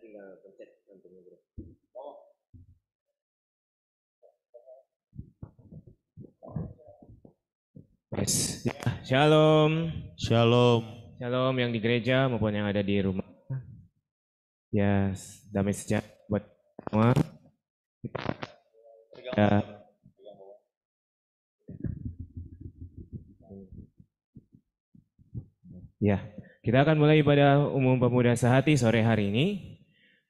tinggal pencet nantinya bro. Yes. Ya, shalom. Shalom. Shalom yang di gereja maupun yang ada di rumah. Ya, damai sejahtera buat semua. Ya, kita akan mulai ibadah umum pemuda sehati sore hari ini.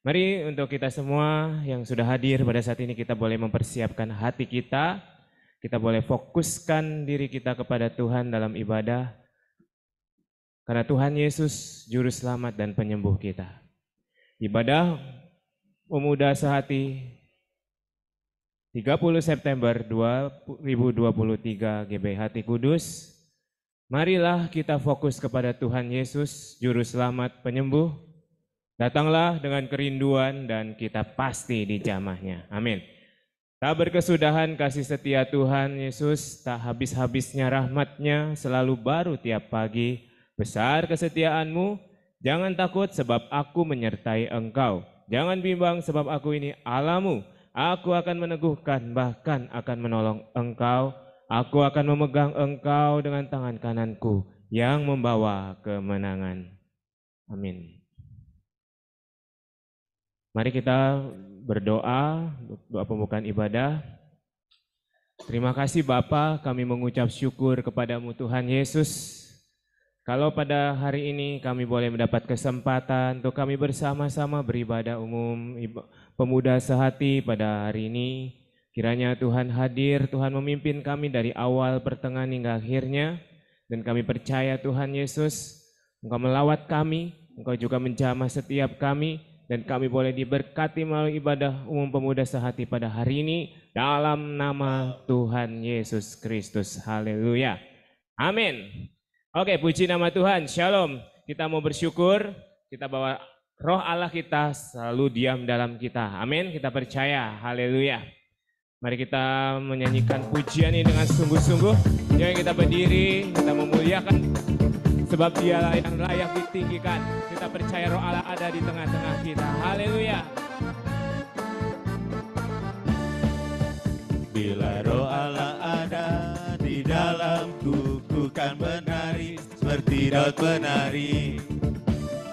Mari untuk kita semua yang sudah hadir pada saat ini kita boleh mempersiapkan hati kita. Kita boleh fokuskan diri kita kepada Tuhan dalam ibadah. Karena Tuhan Yesus juru selamat dan penyembuh kita. Ibadah pemuda sehati 30 September 2023 GBHT Kudus. Marilah kita fokus kepada Tuhan Yesus juru selamat penyembuh. Datanglah dengan kerinduan dan kita pasti dijamahnya. Amin. Tak berkesudahan kasih setia Tuhan Yesus, tak habis-habisnya rahmat-Nya, selalu baru tiap pagi. Besar kesetiaan-Mu, jangan takut sebab aku menyertai engkau. Jangan bimbang sebab aku ini Allah-Mu. Aku akan meneguhkan bahkan akan menolong engkau. Aku akan memegang engkau dengan tangan kananku yang membawa kemenangan. Amin. Mari kita berdoa, doa pembukaan ibadah. Terima kasih Bapa, kami mengucap syukur kepadamu Tuhan Yesus. Kalau pada hari ini kami boleh mendapat kesempatan untuk kami bersama-sama beribadah umum pemuda sehati pada hari ini. Kiranya Tuhan hadir, Tuhan memimpin kami dari awal, pertengahan hingga akhirnya. Dan kami percaya Tuhan Yesus, Engkau melawat kami, Engkau juga menjamah setiap kami. Dan kami boleh diberkati melalui ibadah umum pemuda sehati pada hari ini dalam nama Tuhan Yesus Kristus. Haleluya. Amin. Oke, puji nama Tuhan. Shalom. Kita mau bersyukur, kita bawa roh Allah kita selalu diam dalam kita. Amin. Kita percaya. Haleluya. Mari kita menyanyikan pujian ini dengan sungguh-sungguh. Jangan kita berdiri, kita memuliakan. Sebab dialah yang layak ditinggikan. Kita percaya roh Allah ada di tengah-tengah kita. Haleluya. Bila roh Allah ada di dalamku, ku kan menari seperti Daud menari.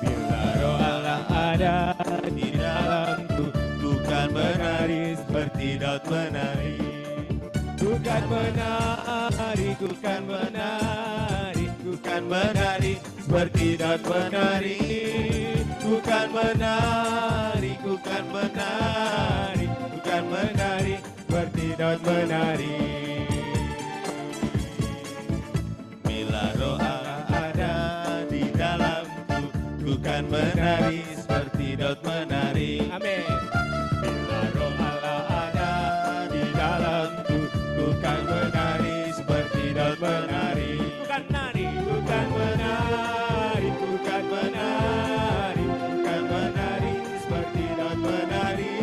Bila roh Allah ada di dalamku, ku kan menari seperti Daud menari. Ku kan menari, ku kan menari, ku kan menari seperti Daud menari. Ku kan menari, ku kan menari, ku kan menari seperti Daud menari. Bila roh Allah ada di dalamku, ku kan menari seperti Daud menari. Amin. Bila roh Allah ada di dalamku, ku kan menari seperti Daud menari. Ku kan menari, ku kan menari, ku kan menari, ku kan menari seperti Daud menari.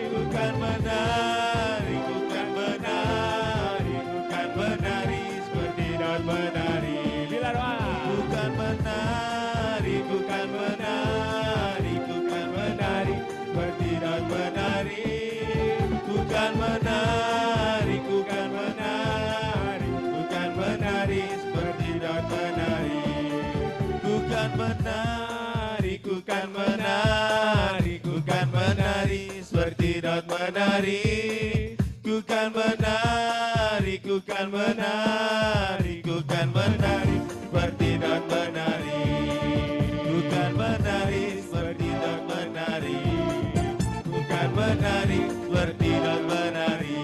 Ku kan menari, ku kan menari, ku kan menari seperti Daud menari. Bila roh Allah. Ku kan menari, ku kan menari, ku kan menari seperti Daud menari. Ku kan menari, ku kan menari, ku kan menari seperti Daud menari. Ku kan menari, ku kan menari, ku kan menari seperti Daud menari. Ku kan menari, ku kan menari, ku kan menari seperti Daud menari. Ku kan menari seperti Daud menari. Ku kan menari seperti Daud menari.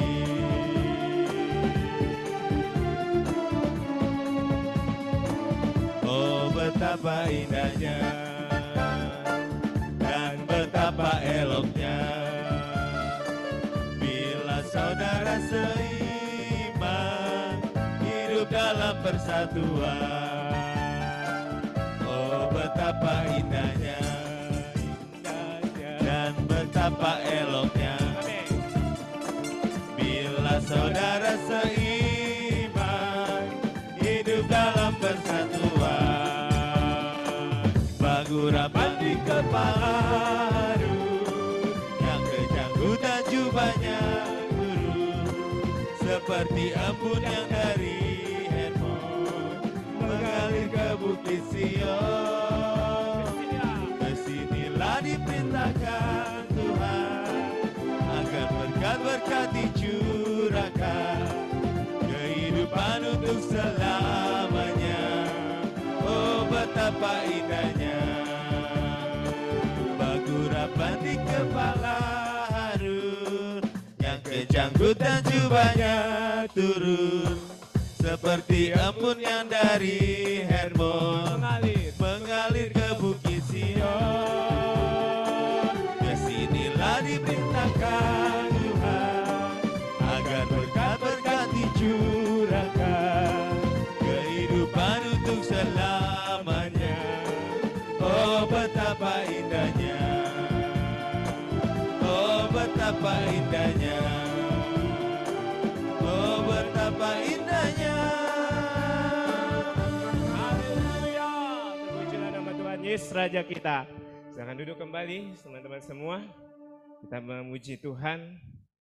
Oh, betapa indahnya dan betapa eloknya bila saudara seiman hidup dalam persatuan. Oh, betapa indahnya dan betapa eloknya bila saudara seiman hidup dalam persatuan. Bangku rapat di kepala, seperti embun yang dari Hermon mengalir ke bukit Sion. Kesinilah diperintahkan Tuhan agar berkat-berkat dicurahkan, kehidupan untuk selamanya. Oh betapa indahnya batu rapat di kepala Harun, yang kejanggut dan jubahnya turun seperti embun yang dari Hermon mengalir ke bukit Sion. Kesinilah diperintahkan Tuhan agar berkat-berkat dicurahkan, kehidupan untuk selamanya. Oh betapa indahnya, oh betapa indahnya, oh betapa indahnya. Haleluya. Terpujilah nama Tuhan Yesus Raja kita. Silakan duduk kembali teman-teman semua. Kita memuji Tuhan.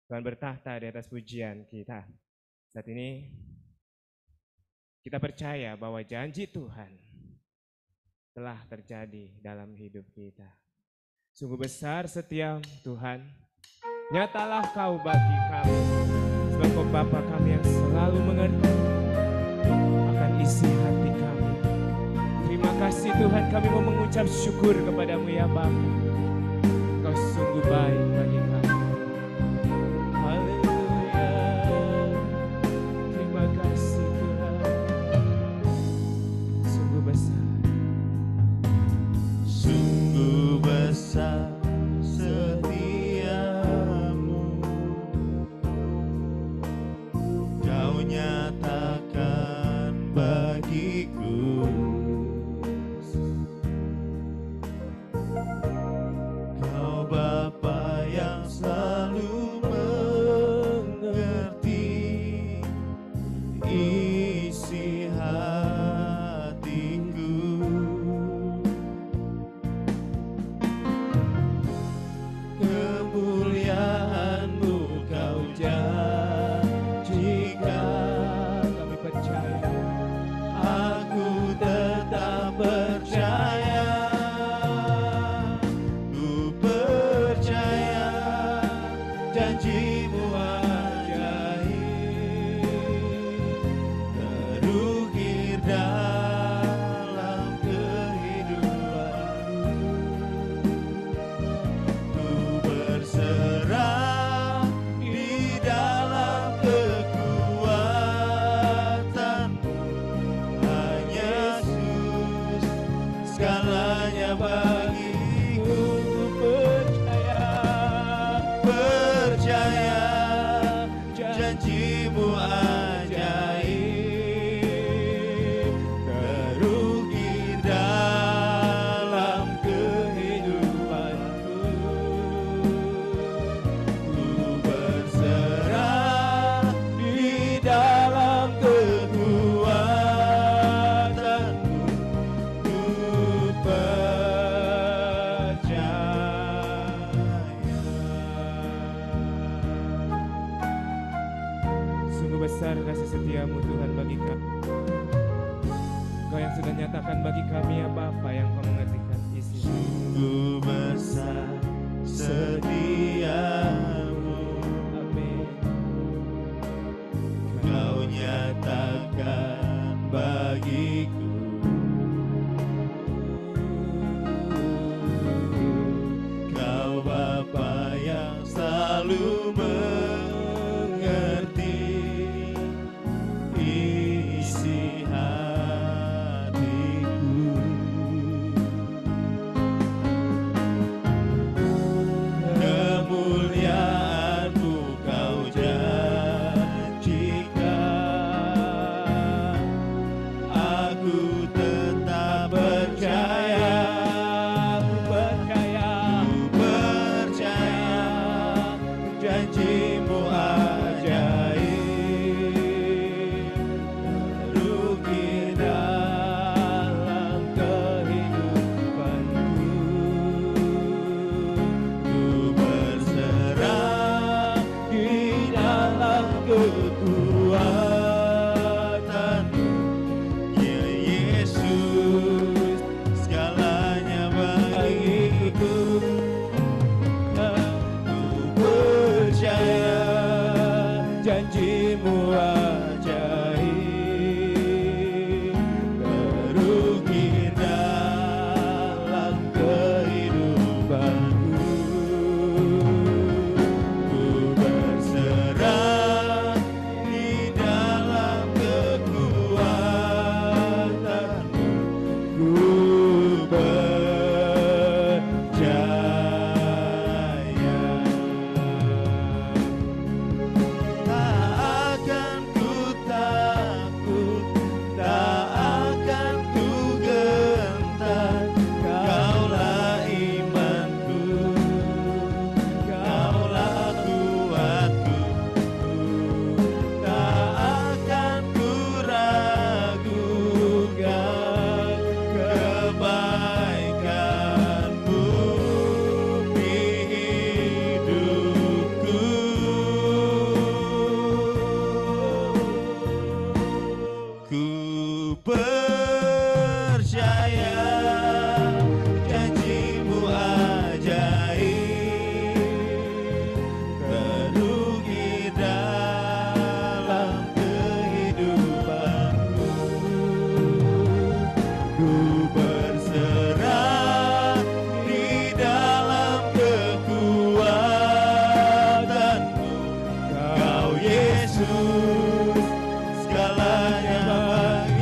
Tuhan bertahta di atas pujian kita. Saat ini kita percaya bahwa janji Tuhan telah terjadi dalam hidup kita. Sungguh besar setia Tuhan. Nyatalah Kau bagi kami, sebab Kau Bapa kami yang selalu mengerti akan isi hati kami. Terima kasih Tuhan, kami mau mengucap syukur kepadamu ya Bapa. Kau sungguh baik bagi kami. Haleluya. Terima kasih Tuhan. Sungguh besar. Sungguh besar setiamu, Kau nyatakan bagiku. Kau Bapa yang selalu mengerti isi hatiku. Kemuliaan-Mu Kau janjikan, Kami percaya. aku tetap percaya. Ku percaya janji-Mu ajaib, terukir dalam kehidupanku. Ku berserah di dalam kekuatan-Mu. Hanya Yesus segalanya bagiku. Percaya janji-Mu ajaib, terukir dalam kehidupanku. Ku berserah di dalam kekuatan-Mu. Ku percaya. Sungguh besar kasih setiamu Tuhan bagi kami. Kau yang sudah nyatakan bagi kami ya Bapa, yang Kau mengertikan isi. Sungguh besar setiamu, Amin. Kau nyatakan bagiku. Kau Bapa yang selalu mengerti isi hatiku. Kemuliaan-Mu Kau janjikan, aku tetap percaya. Ku percaya janji percaya janjimu ajaib, terugi dalam kehidupanku. Ku berserah di dalam kekuatanmu, Kau Yesus, segalanya bagiku.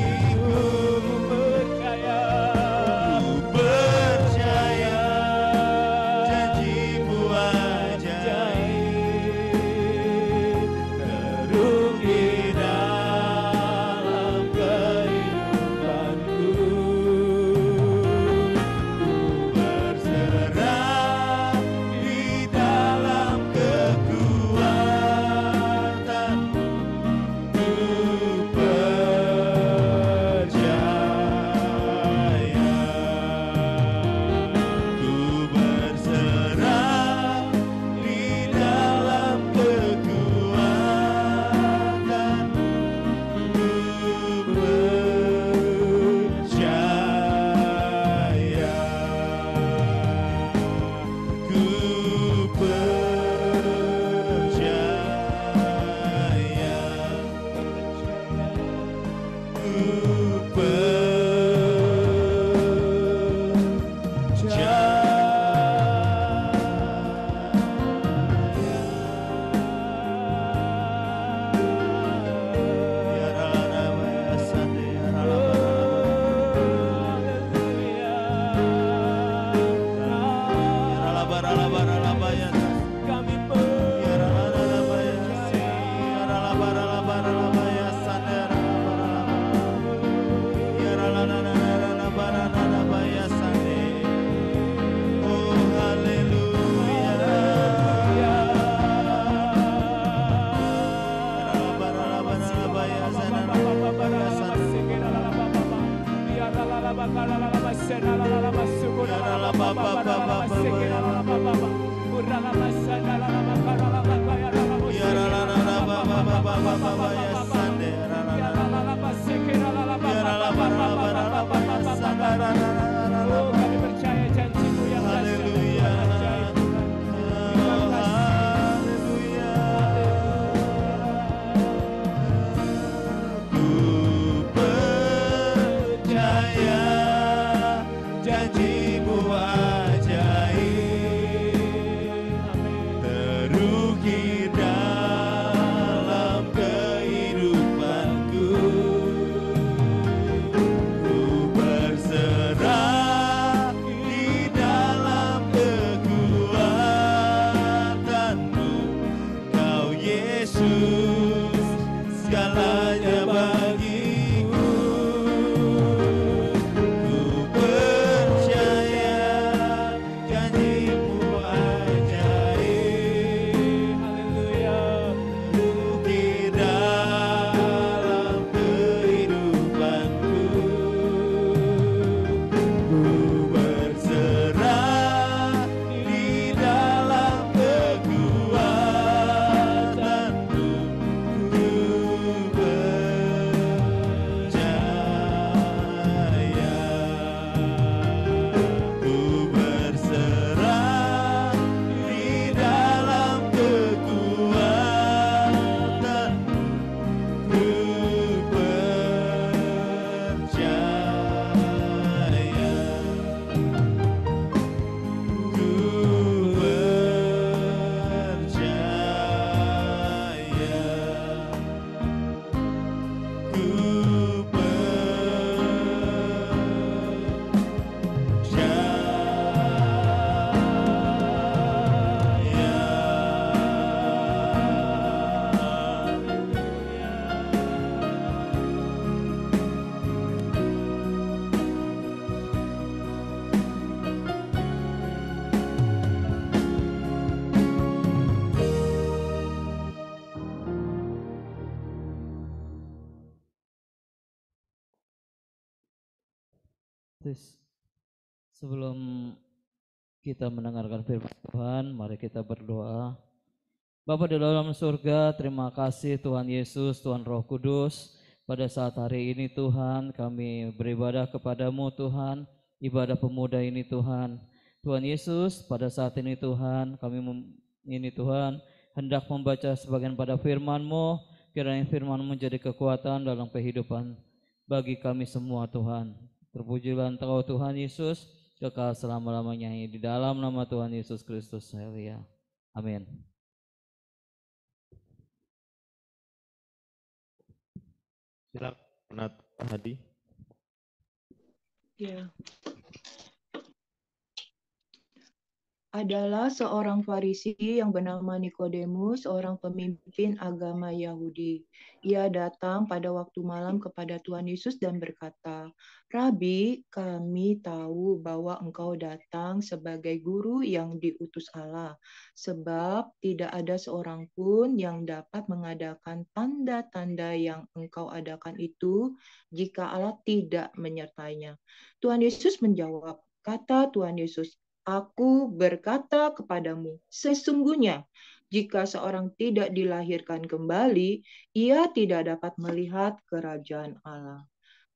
Ku percaya janjimu ajaib, terugi dalam kehidupanku. Ku berserah di dalam kekuatanmu. Ku berserah di dalam kekuatanmu. Kami percaya janjimu yang dahsyat. Janjimu ajaib, terugi dalam kehidupanku. Ku berserah di dalam kekuatanmu, Kau Yesus, segalanya bagiku. Sebelum kita mendengarkan firman Tuhan, mari kita berdoa. Bapa di dalam surga, terima kasih Tuhan Yesus, Tuhan Roh Kudus. Pada saat hari ini Tuhan, kami beribadah kepadamu Tuhan, ibadah pemuda ini Tuhan. Tuhan Yesus, pada saat ini Tuhan, ini Tuhan, hendak membaca sebagian pada firman-Mu, kiranya firman-Mu menjadi kekuatan dalam kehidupan bagi kami semua Tuhan. Terpujilah Engkau Tuhan Yesus, kekal selama-lamanya. Di dalam nama Tuhan Yesus Kristus, haleluya. Amin. Silakan Penata Hadi. Ya. Adalah seorang Farisi yang bernama Nikodemus, seorang pemimpin agama Yahudi. Ia datang pada waktu malam kepada Tuhan Yesus dan berkata, "Rabi, kami tahu bahwa Engkau datang sebagai guru yang diutus Allah, sebab tidak ada seorang pun yang dapat mengadakan tanda-tanda yang Engkau adakan itu jika Allah tidak menyertainya." Tuhan Yesus menjawab, kata Tuhan Yesus, "Aku berkata kepadamu, sesungguhnya jika seorang tidak dilahirkan kembali, ia tidak dapat melihat kerajaan Allah."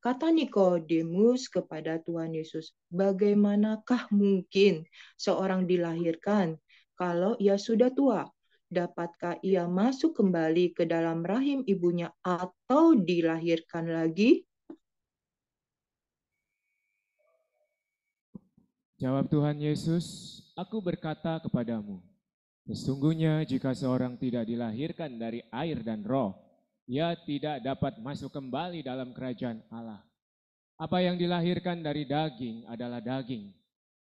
Kata Nikodemus kepada Tuhan Yesus, "Bagaimanakah mungkin seorang dilahirkan kalau ia sudah tua? Dapatkah ia masuk kembali ke dalam rahim ibunya atau dilahirkan lagi?" Jawab Tuhan Yesus, "Aku berkata kepadamu, sesungguhnya jika seorang tidak dilahirkan dari air dan roh, ia tidak dapat masuk kembali dalam kerajaan Allah. Apa yang dilahirkan dari daging adalah daging,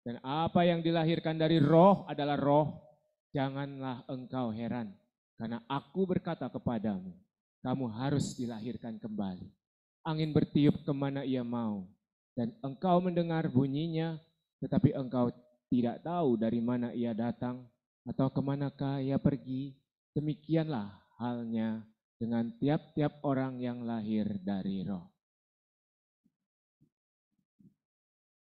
dan apa yang dilahirkan dari roh adalah roh. Janganlah engkau heran, karena aku berkata kepadamu, kamu harus dilahirkan kembali. Angin bertiup kemana ia mau, dan engkau mendengar bunyinya, tetapi engkau tidak tahu dari mana ia datang atau kemanakah ia pergi. Demikianlah halnya dengan tiap-tiap orang yang lahir dari roh."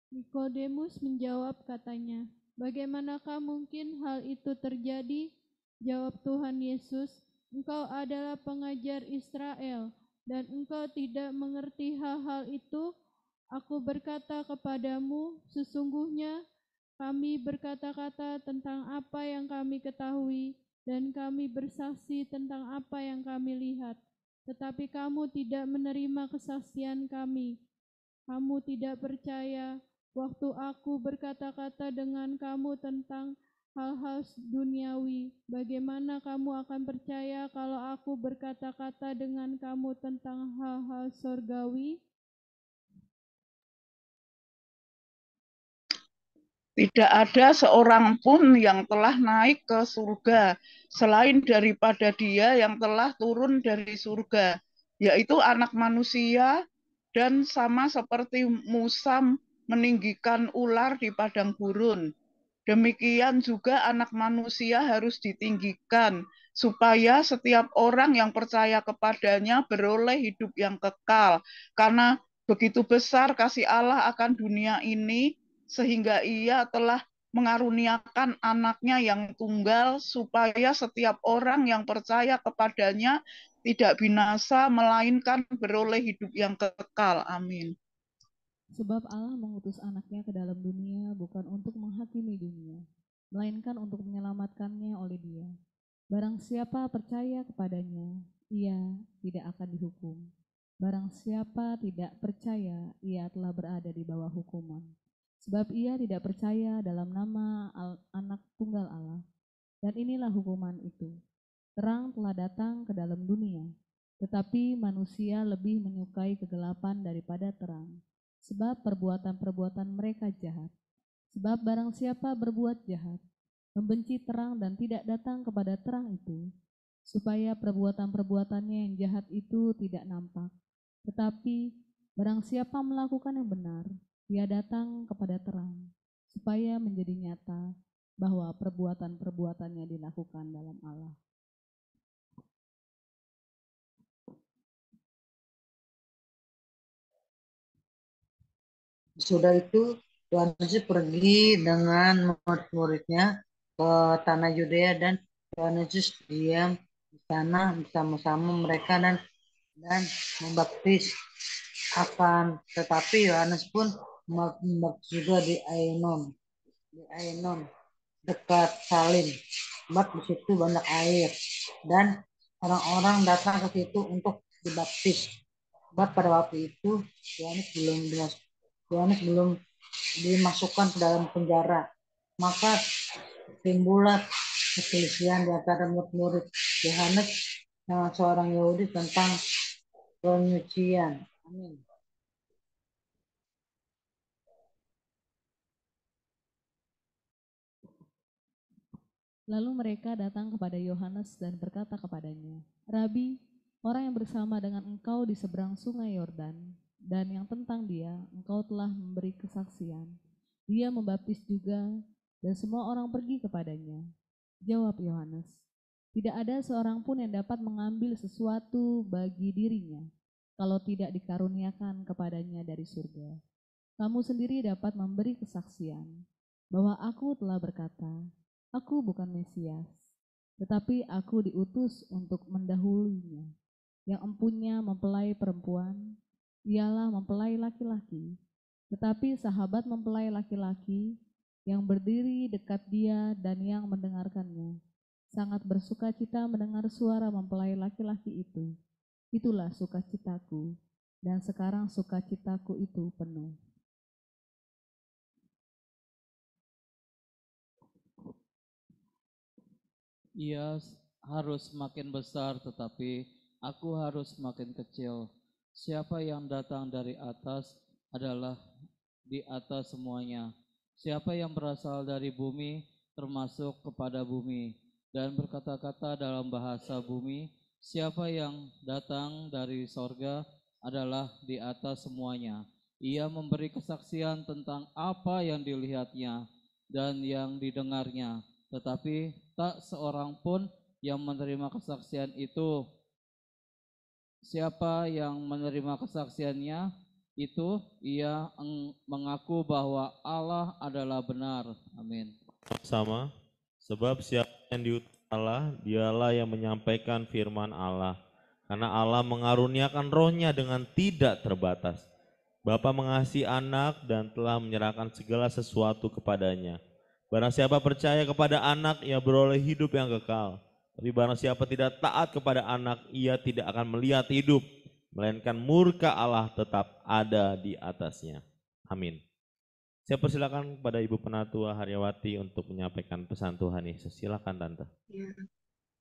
Nikodemus menjawab katanya, "Bagaimanakah mungkin hal itu terjadi?" Jawab Tuhan Yesus, "Engkau adalah pengajar Israel, dan engkau tidak mengerti hal-hal itu? Aku berkata kepadamu, sesungguhnya kami berkata-kata tentang apa yang kami ketahui, dan kami bersaksi tentang apa yang kami lihat. Tetapi kamu tidak menerima kesaksian kami. Kamu tidak percaya waktu aku berkata-kata dengan kamu tentang hal-hal duniawi. Bagaimana kamu akan percaya kalau aku berkata-kata dengan kamu tentang hal-hal surgawi?" Tidak ada seorang pun yang telah naik ke surga selain daripada Dia yang telah turun dari surga, yaitu Anak Manusia, dan sama seperti Musa meninggikan ular di padang gurun. Demikian juga Anak Manusia harus ditinggikan, supaya setiap orang yang percaya kepadanya beroleh hidup yang kekal. Karena begitu besar kasih Allah akan dunia ini, sehingga ia telah mengaruniakan anaknya yang tunggal, supaya setiap orang yang percaya kepadanya tidak binasa, melainkan beroleh hidup yang kekal. Amin. Sebab Allah mengutus anaknya ke dalam dunia bukan untuk menghakimi dunia, melainkan untuk menyelamatkannya oleh Dia. Barang siapa percaya kepadanya, ia tidak akan dihukum. Barang siapa tidak percaya, ia telah berada di bawah hukuman. Sebab ia tidak percaya dalam nama anak tunggal Allah. Dan inilah hukuman itu. Terang telah datang ke dalam dunia, tetapi manusia lebih menyukai kegelapan daripada terang, sebab perbuatan-perbuatan mereka jahat. Sebab barang siapa berbuat jahat, membenci terang dan tidak datang kepada terang itu, supaya perbuatan-perbuatannya yang jahat itu tidak nampak. Tetapi barang siapa melakukan yang benar, dia datang kepada terang, supaya menjadi nyata bahwa perbuatan-perbuatannya dilakukan dalam Allah. Sudah itu Tuhan Yesus pergi dengan murid-muridnya ke tanah Yudea, dan Tuhan Yesus diam di sana bersama-sama mereka, dan dan membaptis. Tetapi Yohanes pun membaptis juga di Ainon dekat Salim. Sebab di situ banyak air dan orang-orang datang ke situ untuk dibaptis. Sebab pada waktu itu Yohanes belum dimasukkan ke dalam penjara. Maka timbullah perselisihan di antara murid-murid Yohanes dengan seorang Yahudi tentang penyucian. Amin. Lalu mereka datang kepada Yohanes dan berkata kepadanya, Rabi, orang yang bersama dengan engkau di seberang sungai Yordan, dan yang tentang dia engkau telah memberi kesaksian. Dia membaptis juga, dan semua orang pergi kepadanya. Jawab Yohanes, tidak ada seorang pun yang dapat mengambil sesuatu bagi dirinya, kalau tidak dikaruniakan kepadanya dari surga. Kamu sendiri dapat memberi kesaksian, bahwa aku telah berkata, aku bukan Mesias, tetapi aku diutus untuk mendahulunya. Yang empunya mempelai perempuan, ialah mempelai laki-laki. Tetapi sahabat mempelai laki-laki yang berdiri dekat dia dan yang mendengarkannya, sangat bersukacita mendengar suara mempelai laki-laki itu. Itulah sukacitaku, dan sekarang sukacitaku itu penuh. Ia harus makin besar, tetapi aku harus makin kecil. Siapa yang datang dari atas adalah di atas semuanya. Siapa yang berasal dari bumi termasuk kepada bumi dan berkata-kata dalam bahasa bumi. Siapa yang datang dari sorga adalah di atas semuanya. Ia memberi kesaksian tentang apa yang dilihatnya dan yang didengarnya, tetapi tak seorang pun yang menerima kesaksian itu. Siapa yang menerima kesaksiannya itu, ia mengaku bahwa Allah adalah benar. Amin. Sama, sebab siapa yang diutus Allah, dialah yang menyampaikan firman Allah. Karena Allah mengaruniakan rohnya dengan tidak terbatas. Bapa mengasihi anak dan telah menyerahkan segala sesuatu kepadanya. Barang siapa percaya kepada anak, ia beroleh hidup yang kekal. Tapi barang siapa tidak taat kepada anak, ia tidak akan melihat hidup, melainkan murka Allah tetap ada di atasnya. Amin. Saya persilakan kepada Ibu Penatua Haryawati untuk menyampaikan pesan Tuhan Yesus. Silakan Tante. Ya,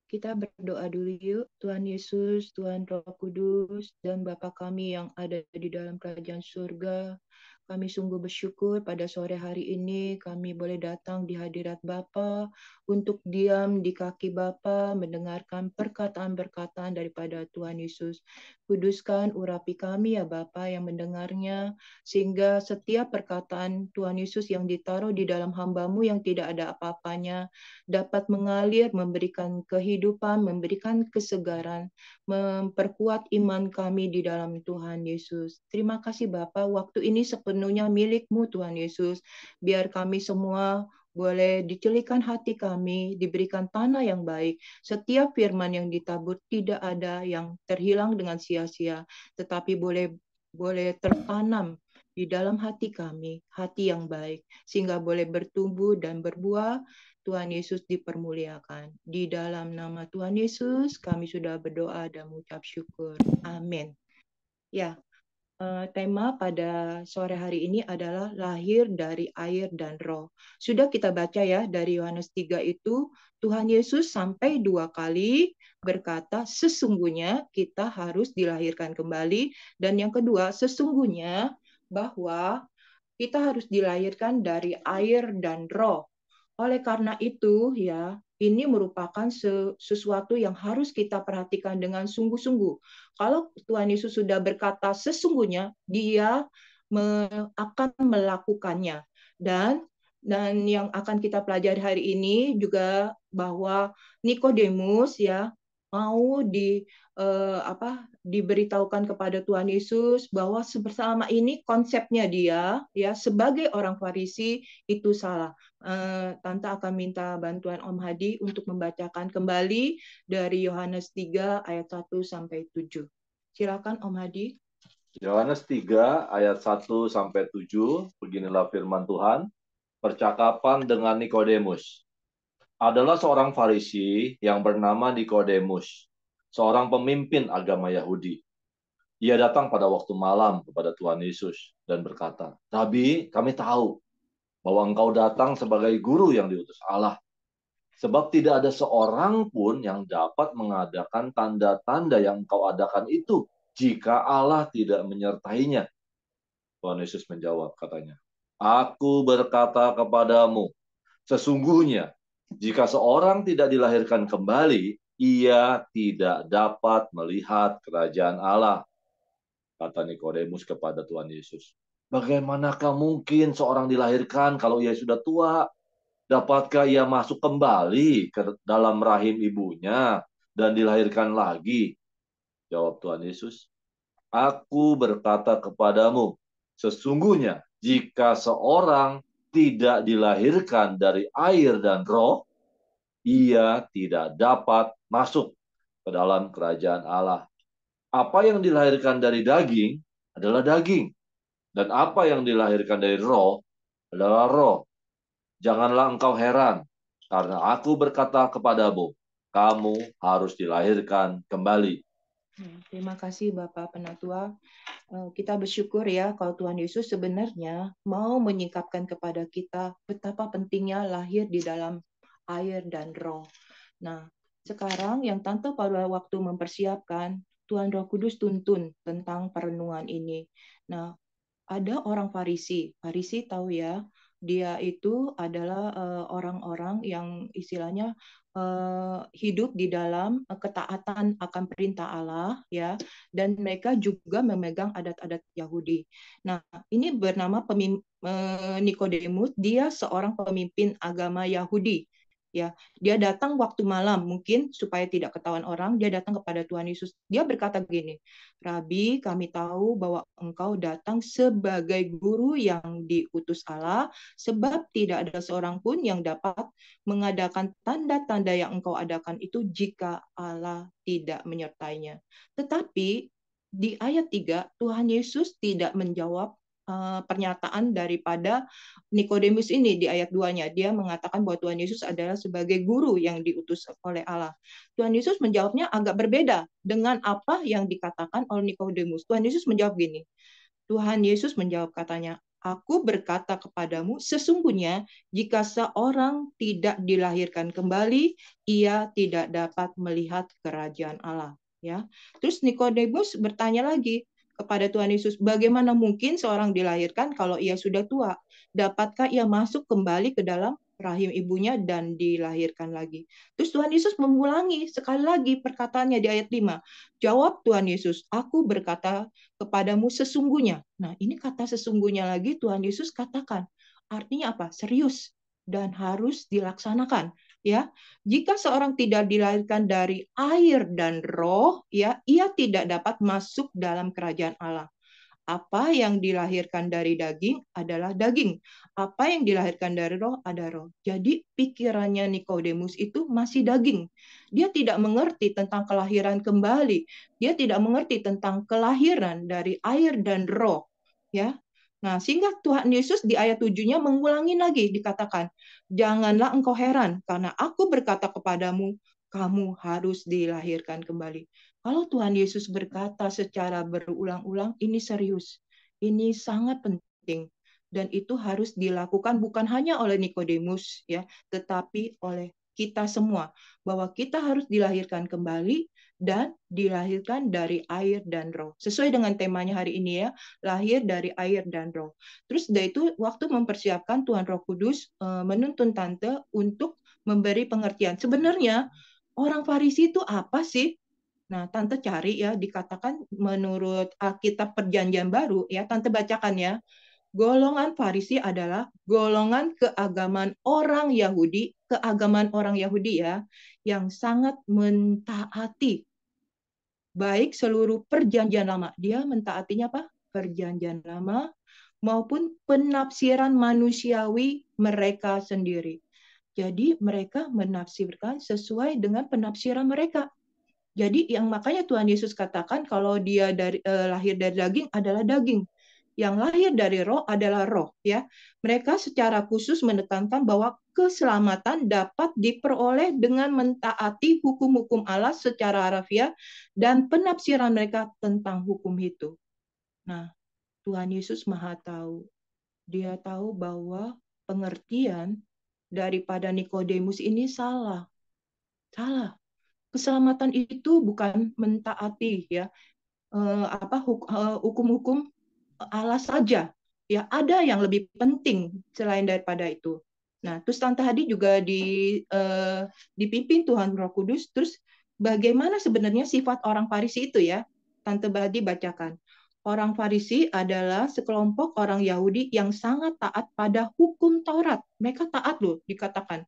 kita berdoa dulu yuk. Tuhan Yesus, Tuhan Roh Kudus, dan Bapa kami yang ada di dalam kerajaan surga, kami sungguh bersyukur pada sore hari ini kami boleh datang di hadirat Bapa untuk diam di kaki Bapa, mendengarkan perkataan-perkataan daripada Tuhan Yesus. Kuduskan urapi kami ya Bapa yang mendengarnya, sehingga setiap perkataan Tuhan Yesus yang ditaruh di dalam hamba-Mu yang tidak ada apa-apanya dapat mengalir, memberikan kehidupan, memberikan kesegaran, memperkuat iman kami di dalam Tuhan Yesus. Terima kasih Bapa, waktu ini sepenuhnya milik-Mu Tuhan Yesus. Biar kami semua boleh dicelikan hati kami, diberikan tanah yang baik. Setiap firman yang ditabur tidak ada yang terhilang dengan sia-sia, tetapi boleh tertanam di dalam hati kami, hati yang baik, sehingga boleh bertumbuh dan berbuah. Tuhan Yesus dipermuliakan. Di dalam nama Tuhan Yesus, kami sudah berdoa dan mengucap syukur. Amin. Ya, tema pada sore hari ini adalah lahir dari air dan roh. Sudah kita baca ya dari Yohanes 3 itu, Tuhan Yesus sampai 2 kali berkata sesungguhnya kita harus dilahirkan kembali, dan yang kedua sesungguhnya bahwa kita harus dilahirkan dari air dan roh. Oleh karena itu ya, ini merupakan sesuatu yang harus kita perhatikan dengan sungguh-sungguh. Kalau Tuhan Yesus sudah berkata sesungguhnya, Dia akan melakukannya. Dan yang akan kita pelajari hari ini juga bahwa Nikodemus ya mau diberitahukan kepada Tuhan Yesus bahwa selama ini konsepnya dia ya sebagai orang Farisi itu salah. Tante akan minta bantuan Om Hadi untuk membacakan kembali dari Yohanes 3 ayat 1 sampai 7. Silakan Om Hadi. Yohanes 3 ayat 1 sampai 7, beginilah firman Tuhan. Percakapan dengan Nikodemus. Adalah seorang Farisi yang bernama Nikodemus, seorang pemimpin agama Yahudi. Ia datang pada waktu malam kepada Tuhan Yesus dan berkata, "Rabi, kami tahu bahwa engkau datang sebagai guru yang diutus Allah. Sebab tidak ada seorang pun yang dapat mengadakan tanda-tanda yang engkau adakan itu jika Allah tidak menyertainya." Tuhan Yesus menjawab, katanya, "Aku berkata kepadamu, sesungguhnya jika seorang tidak dilahirkan kembali, ia tidak dapat melihat kerajaan Allah." Kata Nikodemus kepada Tuhan Yesus, "Bagaimanakah mungkin seorang dilahirkan kalau ia sudah tua? Dapatkah ia masuk kembali ke dalam rahim ibunya dan dilahirkan lagi?" Jawab Tuhan Yesus, "Aku berkata kepadamu, sesungguhnya jika seorang tidak dilahirkan dari air dan roh, ia tidak dapat masuk ke dalam kerajaan Allah. Apa yang dilahirkan dari daging adalah daging, dan apa yang dilahirkan dari roh adalah roh. Janganlah engkau heran, karena aku berkata kepadamu, kamu harus dilahirkan kembali." Terima kasih Bapak Penatua. Kita bersyukur ya kalau Tuhan Yesus sebenarnya mau menyingkapkan kepada kita betapa pentingnya lahir di dalam air dan roh. Nah, sekarang yang Tante pada waktu mempersiapkan, Tuhan Roh Kudus tuntun tentang perenungan ini. Nah, ada orang Farisi. Farisi tahu ya, dia itu adalah orang-orang yang istilahnya hidup di dalam ketaatan akan perintah Allah ya, dan mereka juga memegang adat-adat Yahudi. Nah, ini bernama Nikodemus, dia seorang pemimpin agama Yahudi. Ya, dia datang waktu malam, mungkin supaya tidak ketahuan orang, dia datang kepada Tuhan Yesus. Dia berkata gini, "Rabi, kami tahu bahwa engkau datang sebagai guru yang diutus Allah, sebab tidak ada seorang pun yang dapat mengadakan tanda-tanda yang engkau adakan itu jika Allah tidak menyertainya." Tetapi di ayat 3, Tuhan Yesus tidak menjawab pernyataan daripada Nikodemus ini di ayat 2-nya. Dia mengatakan bahwa Tuhan Yesus adalah sebagai guru yang diutus oleh Allah. Tuhan Yesus menjawabnya agak berbeda dengan apa yang dikatakan oleh Nikodemus. Tuhan Yesus menjawab gini. Tuhan Yesus menjawab katanya, "Aku berkata kepadamu, sesungguhnya jika seorang tidak dilahirkan kembali, ia tidak dapat melihat kerajaan Allah." Ya. Terus Nikodemus bertanya lagi kepada Tuhan Yesus, "Bagaimana mungkin seorang dilahirkan kalau ia sudah tua? Dapatkah ia masuk kembali ke dalam rahim ibunya dan dilahirkan lagi?" Terus Tuhan Yesus mengulangi sekali lagi perkataannya di ayat 5. Jawab Tuhan Yesus, "Aku berkata kepadamu sesungguhnya." Nah, ini kata sesungguhnya lagi Tuhan Yesus katakan. Artinya apa? Serius dan harus dilaksanakan. Ya, jika seorang tidak dilahirkan dari air dan roh, ya, ia tidak dapat masuk dalam kerajaan Allah. Apa yang dilahirkan dari daging adalah daging. Apa yang dilahirkan dari roh ada roh. Jadi pikirannya Nikodemus itu masih daging. Dia tidak mengerti tentang kelahiran kembali. Dia tidak mengerti tentang kelahiran dari air dan roh. Ya. Nah, sehingga Tuhan Yesus di ayat 7-nya mengulangi lagi dikatakan, "Janganlah engkau heran karena aku berkata kepadamu, kamu harus dilahirkan kembali." Kalau Tuhan Yesus berkata secara berulang-ulang, ini serius, ini sangat penting, dan itu harus dilakukan bukan hanya oleh Nikodemus, ya, tetapi oleh kita semua, bahwa kita harus dilahirkan kembali dan dilahirkan dari air dan roh. Sesuai dengan temanya hari ini ya, lahir dari air dan roh. Terus dari itu waktu mempersiapkan Tuhan Roh Kudus menuntun Tante untuk memberi pengertian. Sebenarnya orang Farisi itu apa sih? Nah, Tante cari ya, dikatakan menurut Alkitab Perjanjian Baru, ya, Tante bacakan ya. Golongan Farisi adalah golongan keagamaan orang Yahudi ya, yang sangat mentaati baik seluruh perjanjian lama. Dia mentaatinya apa? Perjanjian lama maupun penafsiran manusiawi mereka sendiri. Jadi mereka menafsirkan sesuai dengan penafsiran mereka. Jadi yang makanya Tuhan Yesus katakan kalau dia lahir dari daging adalah daging, yang lahir dari roh adalah roh, ya. Mereka secara khusus menekankan bahwa keselamatan dapat diperoleh dengan mentaati hukum-hukum Allah secara harafiah dan penafsiran mereka tentang hukum itu. Nah, Tuhan Yesus Maha tahu. Dia tahu bahwa pengertian daripada Nikodemus ini salah. Salah. Keselamatan itu bukan mentaati ya hukum-hukum Allah saja. Ya, ada yang lebih penting selain daripada itu. Nah, terus Tante Hadi juga dipimpin Tuhan Roh Kudus. Terus bagaimana sebenarnya sifat orang Farisi itu ya? Tante Hadi bacakan. Orang Farisi adalah sekelompok orang Yahudi yang sangat taat pada hukum Taurat. Mereka taat loh, dikatakan.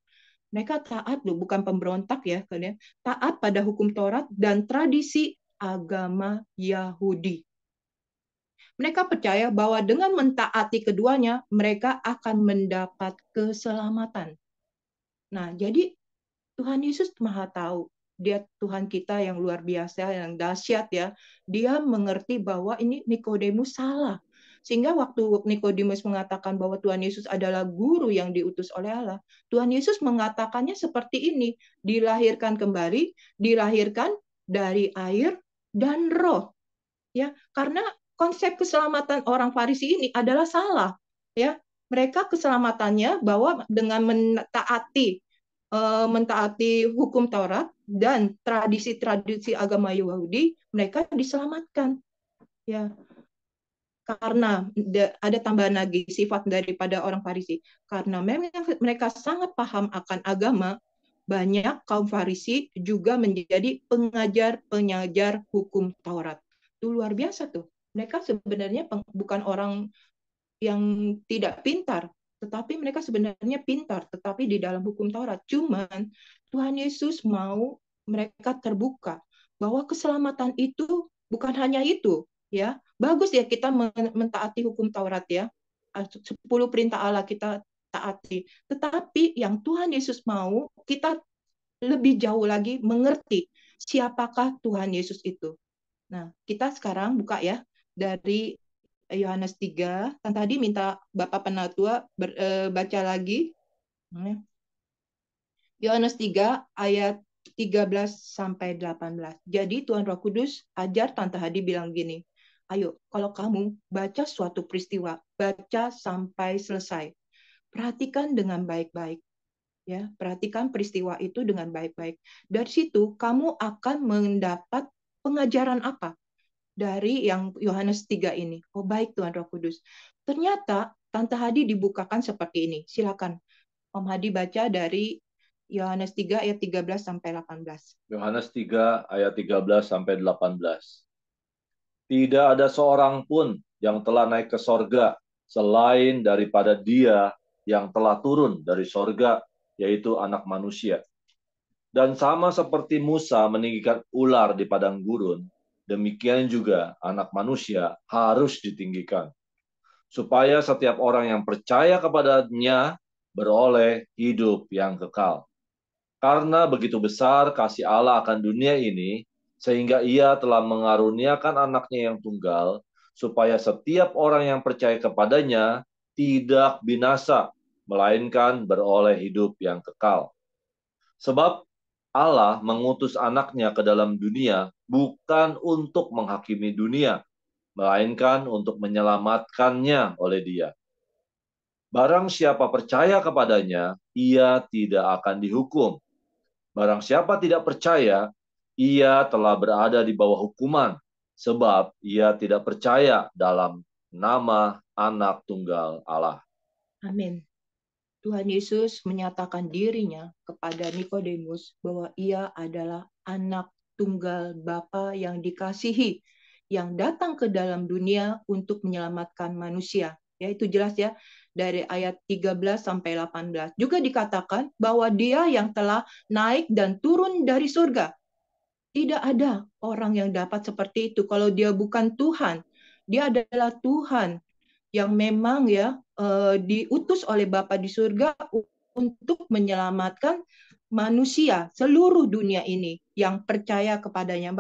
Mereka taat loh, bukan pemberontak ya, kalian. Taat pada hukum Taurat dan tradisi agama Yahudi. Mereka percaya bahwa dengan mentaati keduanya, mereka akan mendapat keselamatan. Nah, jadi Tuhan Yesus Maha tahu. Dia Tuhan kita yang luar biasa, yang dahsyat ya. Dia mengerti bahwa ini Nikodemus salah. Sehingga waktu Nikodemus mengatakan bahwa Tuhan Yesus adalah guru yang diutus oleh Allah, Tuhan Yesus mengatakannya seperti ini, dilahirkan kembali, dilahirkan dari air dan roh. Ya, karena konsep keselamatan orang Farisi ini adalah salah. Ya, mereka keselamatannya bahwa dengan mentaati hukum Taurat dan tradisi-tradisi agama Yahudi, mereka diselamatkan. Ya, karena ada tambahan lagi sifat daripada orang Farisi. Karena memang mereka sangat paham akan agama, banyak kaum Farisi juga menjadi pengajar-pengajar hukum Taurat. Itu luar biasa tuh. Mereka sebenarnya bukan orang yang tidak pintar, tetapi mereka sebenarnya pintar, tetapi di dalam hukum Taurat. Cuman Tuhan Yesus mau mereka terbuka bahwa keselamatan itu bukan hanya itu, ya. Bagus ya kita mentaati hukum Taurat ya. 10 perintah Allah kita taati. Tetapi yang Tuhan Yesus mau, kita lebih jauh lagi mengerti siapakah Tuhan Yesus itu. Nah, kita sekarang buka ya dari Yohanes 3. Kan tadi minta Bapak Penatua baca lagi. Yohanes 3 ayat 13 sampai 18. Jadi Tuhan Roh Kudus ajar Tante Hadi bilang gini, ayo kalau kamu baca suatu peristiwa, baca sampai selesai. Perhatikan dengan baik-baik. Ya, perhatikan peristiwa itu dengan baik-baik. Dari situ kamu akan mendapat pengajaran apa dari yang Yohanes 3 ini. Oh baik Tuhan Roh Kudus. Ternyata Tante Hadi dibukakan seperti ini. Silakan Om Hadi baca dari Yohanes 3 ayat 13 sampai 18. Yohanes 3 ayat 13 sampai 18. Tidak ada seorang pun yang telah naik ke sorga selain daripada Dia yang telah turun dari sorga, yaitu Anak Manusia. Dan sama seperti Musa meninggikan ular di padang gurun, demikian juga Anak Manusia harus ditinggikan, supaya setiap orang yang percaya kepadanya beroleh hidup yang kekal. Karena begitu besar kasih Allah akan dunia ini, sehingga Ia telah mengaruniakan anaknya yang tunggal, supaya setiap orang yang percaya kepadanya tidak binasa, melainkan beroleh hidup yang kekal. Sebab Allah mengutus anaknya ke dalam dunia bukan untuk menghakimi dunia, melainkan untuk menyelamatkannya oleh Dia. Barang siapa percaya kepadanya, ia tidak akan dihukum. Barang siapa tidak percaya, ia telah berada di bawah hukuman, sebab ia tidak percaya dalam nama Anak Tunggal Allah. Amin. Tuhan Yesus menyatakan dirinya kepada Nikodemus bahwa ia adalah anak tunggal Bapa yang dikasihi, yang datang ke dalam dunia untuk menyelamatkan manusia. Ya, itu jelas ya dari ayat 13 sampai 18. Juga dikatakan bahwa Dia yang telah naik dan turun dari surga. Tidak ada orang yang dapat seperti itu kalau Dia bukan Tuhan. Dia adalah Tuhan yang memang ya diutus oleh Bapa di surga untuk menyelamatkan manusia seluruh dunia ini yang percaya kepadanya.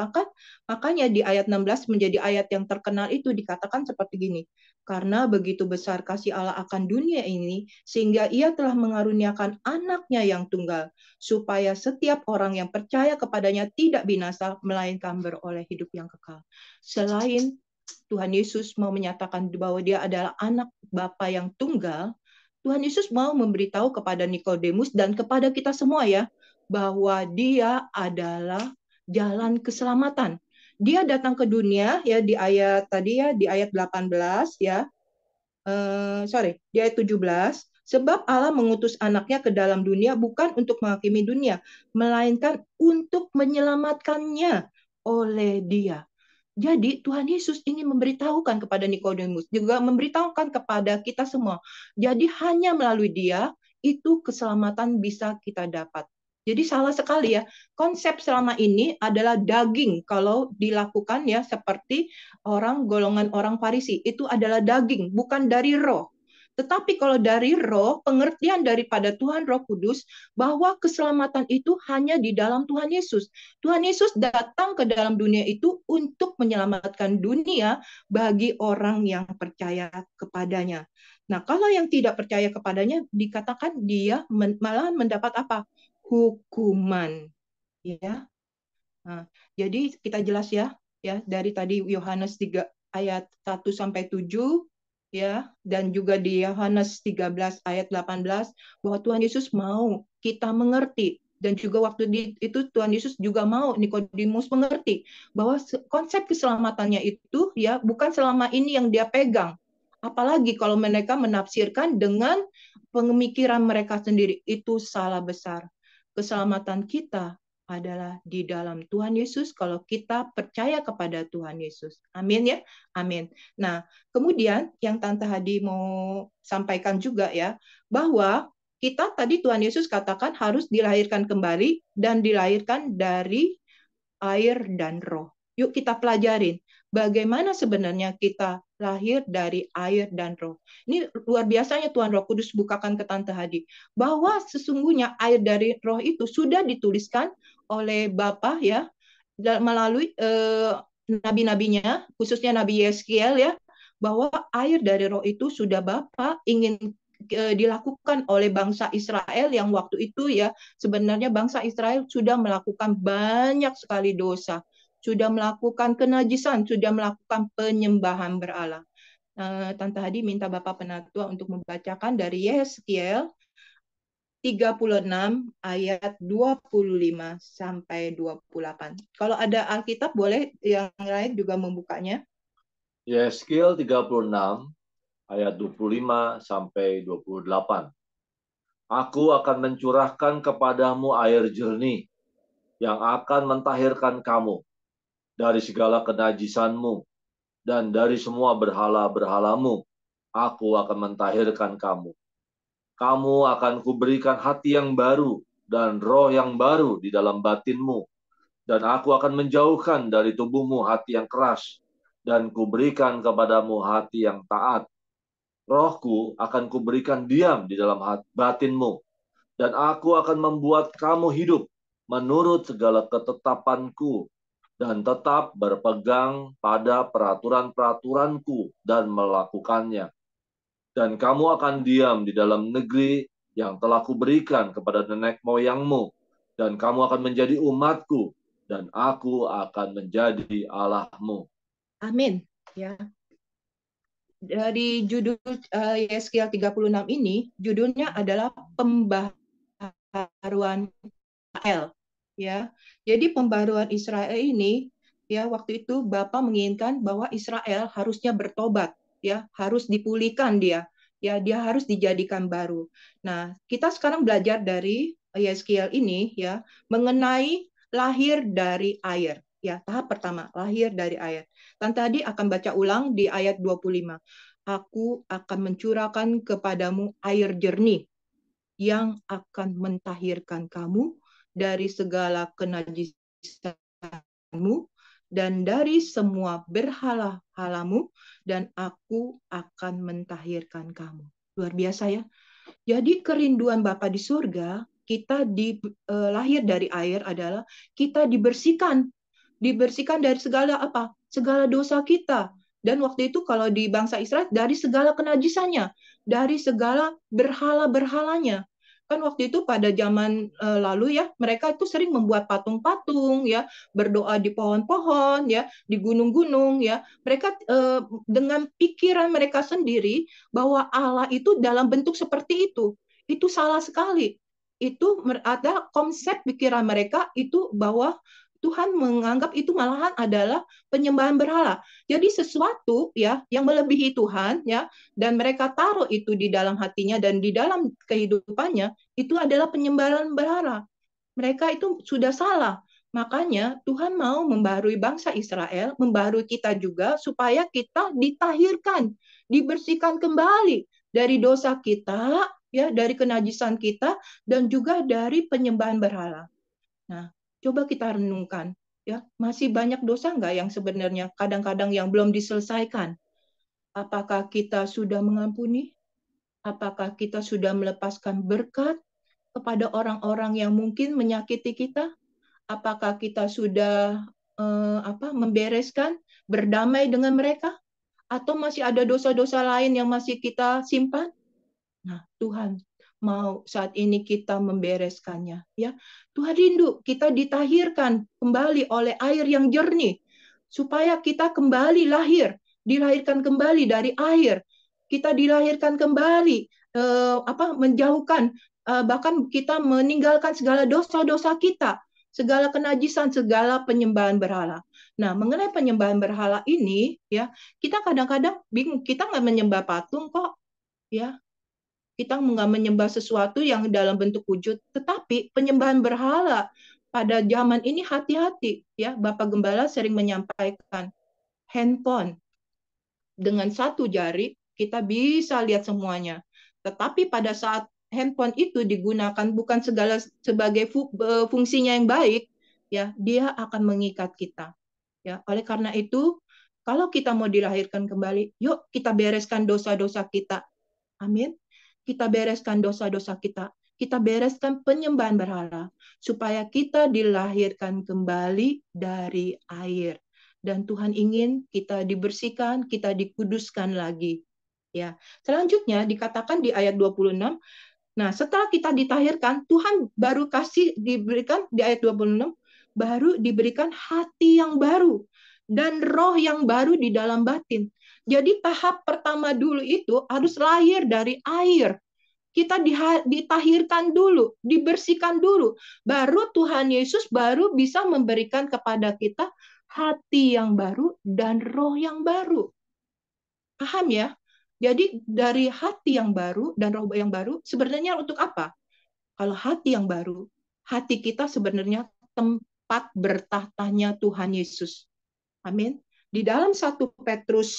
Makanya di ayat 16 menjadi ayat yang terkenal itu dikatakan seperti gini. Karena begitu besar kasih Allah akan dunia ini, sehingga ia telah mengaruniakan anaknya yang tunggal, supaya setiap orang yang percaya kepadanya tidak binasa, melainkan beroleh hidup yang kekal. Selain Tuhan Yesus mau menyatakan bahwa dia adalah anak Bapa yang tunggal, Tuhan Yesus mau memberitahu kepada Nikodemus dan kepada kita semua ya, bahwa dia adalah jalan keselamatan. Dia datang ke dunia ya di ayat tadi ya, di ayat 18 ya. Di ayat 17, sebab Allah mengutus anaknya ke dalam dunia bukan untuk menghakimi dunia, melainkan untuk menyelamatkannya oleh dia. Jadi Tuhan Yesus ingin memberitahukan kepada Nikodemus, juga memberitahukan kepada kita semua. Jadi hanya melalui dia, itu keselamatan bisa kita dapat. Jadi salah sekali ya, konsep selama ini adalah daging. Kalau dilakukan ya seperti golongan orang Farisi, itu adalah daging, bukan dari roh. Tetapi kalau dari roh, pengertian daripada Tuhan Roh Kudus, bahwa keselamatan itu hanya di dalam Tuhan Yesus. Tuhan Yesus datang ke dalam dunia itu untuk menyelamatkan dunia bagi orang yang percaya kepadanya. Nah, kalau yang tidak percaya kepadanya, dikatakan dia malah mendapat apa? Hukuman. Ya. Nah, jadi kita jelas ya dari tadi Yohanes 3 ayat 1 sampai 7 ya, dan juga di Yohanes 13 ayat 18 bahwa Tuhan Yesus mau kita mengerti, dan juga waktu itu Tuhan Yesus juga mau Nikodemus mengerti bahwa konsep keselamatannya itu ya bukan selama ini yang dia pegang. Apalagi kalau mereka menafsirkan dengan pemikiran mereka sendiri, itu salah besar. Keselamatan kita adalah di dalam Tuhan Yesus kalau kita percaya kepada Tuhan Yesus. Amin ya. Amin. Nah, kemudian yang Tante Hadi mau sampaikan juga ya, bahwa kita tadi Tuhan Yesus katakan harus dilahirkan kembali dan dilahirkan dari air dan roh. Yuk kita pelajarin bagaimana sebenarnya kita lahir dari air dan roh. Ini luar biasanya Tuhan Roh Kudus bukakan ke Tante Hadi bahwa sesungguhnya air dari roh itu sudah dituliskan oleh Bapa ya melalui nabi-nabinya, khususnya Nabi Yeskiel ya, bahwa air dari roh itu sudah Bapa ingin dilakukan oleh bangsa Israel yang waktu itu ya sebenarnya bangsa Israel sudah melakukan banyak sekali dosa, sudah melakukan kenajisan, sudah melakukan penyembahan berhala. Tante Hadi minta Bapak Penatua untuk membacakan dari Yeskiel 36 ayat 25 sampai 28. Kalau ada Alkitab boleh yang lain juga membukanya. Yeskiel 36 ayat 25 sampai 28. Aku akan mencurahkan kepadamu air jernih yang akan mentahirkan kamu dari segala kenajisanmu dan dari semua berhala-berhalamu. Aku akan mentahirkan kamu. Kamu akan kuberikan hati yang baru dan roh yang baru di dalam batinmu. Dan aku akan menjauhkan dari tubuhmu hati yang keras dan kuberikan kepadamu hati yang taat. Rohku akan kuberikan diam di dalam batinmu, dan aku akan membuat kamu hidup menurut segala ketetapanku, dan tetap berpegang pada peraturan-peraturanku dan melakukannya. Dan kamu akan diam di dalam negeri yang telah kuberikan kepada nenek moyangmu, dan kamu akan menjadi umatku, dan aku akan menjadi Allahmu. Amin. Ya. Dari judul Yeskiel 36 ini, judulnya adalah pembaharuan Israel. Ya, jadi pembaharuan Israel ini, ya waktu itu Bapak menginginkan bahwa Israel harusnya bertobat, ya harus dipulihkan dia harus dijadikan baru. Nah, kita sekarang belajar dari Yeskiel ini, ya mengenai lahir dari air. Ya, tahap pertama, lahir dari air. Dan tadi akan baca ulang di ayat 25. Aku akan mencurahkan kepadamu air jernih yang akan mentahirkan kamu dari segala kenajisanmu dan dari semua berhala-halamu, dan aku akan mentahirkan kamu. Luar biasa ya. Jadi kerinduan Bapa di surga kita lahir dari air adalah kita dibersihkan dari segala apa? Segala dosa kita. Dan waktu itu kalau di bangsa Israel dari segala kenajisannya, dari segala berhala-berhalanya. Kan waktu itu pada zaman lalu ya, mereka itu sering membuat patung-patung ya, berdoa di pohon-pohon ya, di gunung-gunung ya. Mereka dengan pikiran mereka sendiri bahwa Allah itu dalam bentuk seperti itu. Itu salah sekali. Itu ada konsep pikiran mereka itu bahwa Tuhan menganggap itu malahan adalah penyembahan berhala. Jadi sesuatu ya yang melebihi Tuhan ya, dan mereka taruh itu di dalam hatinya dan di dalam kehidupannya, itu adalah penyembahan berhala. Mereka itu sudah salah. Makanya Tuhan mau membaharui bangsa Israel, membaharui kita juga supaya kita ditahirkan, dibersihkan kembali dari dosa kita, ya, dari kenajisan kita dan juga dari penyembahan berhala. Nah, coba kita renungkan, ya, masih banyak dosa nggak yang sebenarnya kadang-kadang yang belum diselesaikan? Apakah kita sudah mengampuni? Apakah kita sudah melepaskan berkat kepada orang-orang yang mungkin menyakiti kita? Apakah kita sudah membereskan, berdamai dengan mereka? Atau masih ada dosa-dosa lain yang masih kita simpan? Nah, Tuhan mau saat ini kita membereskannya, ya. Tuhan rindu kita ditahirkan kembali oleh air yang jernih supaya kita kembali dilahirkan kembali dari air. Kita dilahirkan kembali menjauhkan bahkan kita meninggalkan segala dosa-dosa kita, segala kenajisan, segala penyembahan berhala. Nah, mengenai penyembahan berhala ini, ya, kita kadang-kadang bingung, kita nggak menyembah patung kok, ya. Kita nggak menyembah sesuatu yang dalam bentuk wujud, tetapi penyembahan berhala pada zaman ini hati-hati, ya. Bapak Gembala sering menyampaikan handphone dengan satu jari kita bisa lihat semuanya, tetapi pada saat handphone itu digunakan bukan sebagai fungsinya yang baik, ya, dia akan mengikat kita, ya. Oleh karena itu, kalau kita mau dilahirkan kembali, yuk kita bereskan dosa-dosa kita. Amin. Kita bereskan dosa-dosa kita. Kita bereskan penyembahan berhala supaya kita dilahirkan kembali dari air. Dan Tuhan ingin kita dibersihkan, kita dikuduskan lagi. Ya. Selanjutnya dikatakan di ayat 26, nah, setelah kita ditahirkan, Tuhan baru diberikan di ayat 26, baru diberikan hati yang baru dan roh yang baru di dalam batin. Jadi tahap pertama dulu itu harus lahir dari air. Kita ditahirkan dulu, dibersihkan dulu. Baru Tuhan Yesus baru bisa memberikan kepada kita hati yang baru dan roh yang baru. Paham ya? Jadi dari hati yang baru dan roh yang baru sebenarnya untuk apa? Kalau hati yang baru, hati kita sebenarnya tempat bertahtanya Tuhan Yesus. Amin. Di dalam 1 Petrus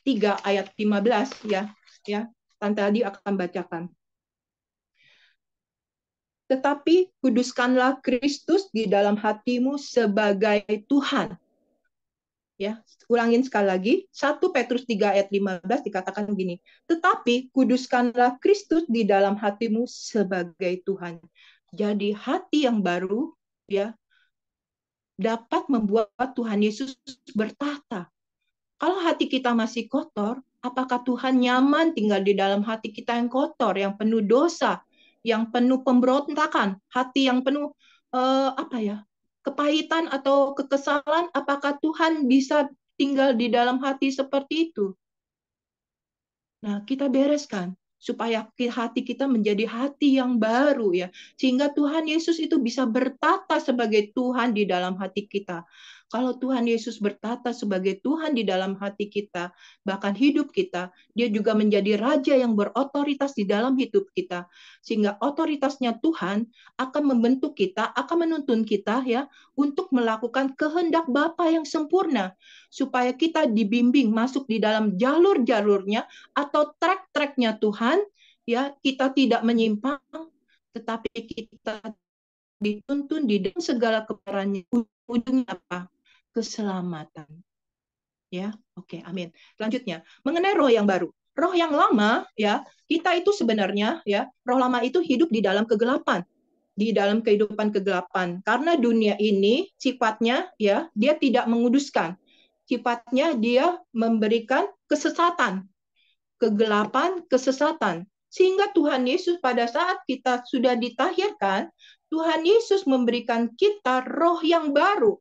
3 ayat 15 ya, Tante Adi akan bacakan. Tetapi kuduskanlah Kristus di dalam hatimu sebagai Tuhan. Ya, ulangin sekali lagi. 1 Petrus 3 ayat 15 dikatakan begini. Tetapi kuduskanlah Kristus di dalam hatimu sebagai Tuhan. Jadi hati yang baru ya dapat membuat Tuhan Yesus bertahta. Kalau hati kita masih kotor, apakah Tuhan nyaman tinggal di dalam hati kita yang kotor, yang penuh dosa, yang penuh pemberontakan, hati yang penuh kepahitan atau kekesalan? Apakah Tuhan bisa tinggal di dalam hati seperti itu? Nah, kita bereskan supaya hati kita menjadi hati yang baru ya, sehingga Tuhan Yesus itu bisa bertata sebagai Tuhan di dalam hati kita. Kalau Tuhan Yesus bertata sebagai Tuhan di dalam hati kita, bahkan hidup kita, dia juga menjadi raja yang berotoritas di dalam hidup kita. Sehingga otoritasnya Tuhan akan membentuk kita, akan menuntun kita ya untuk melakukan kehendak Bapa yang sempurna, supaya kita dibimbing masuk di dalam jalur-jalurnya atau track-tracknya Tuhan, ya, kita tidak menyimpang, tetapi kita dituntun di dalam segala kebenarannya. Ujungnya apa? Keselamatan. Ya, oke, amin. Selanjutnya, mengenai roh yang baru. roh yang lama ya, kita itu sebenarnya ya, roh lama itu hidup di dalam kegelapan, di dalam kehidupan kegelapan. Karena dunia ini sifatnya ya, dia tidak menguduskan. Sifatnya dia memberikan kesesatan, kegelapan, kesesatan. Sehingga Tuhan Yesus pada saat kita sudah ditahirkan, Tuhan Yesus memberikan kita roh yang baru,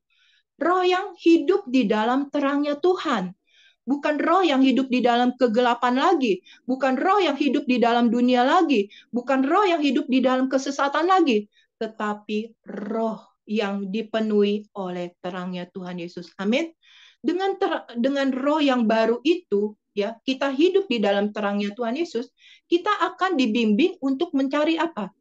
roh yang hidup di dalam terangnya Tuhan. Bukan roh yang hidup di dalam kegelapan lagi, bukan roh yang hidup di dalam dunia lagi, bukan roh yang hidup di dalam kesesatan lagi, tetapi roh yang dipenuhi oleh terangnya Tuhan Yesus. Amin. Dengan roh yang baru itu, ya, kita hidup di dalam terangnya Tuhan Yesus, kita akan dibimbing untuk mencari apa?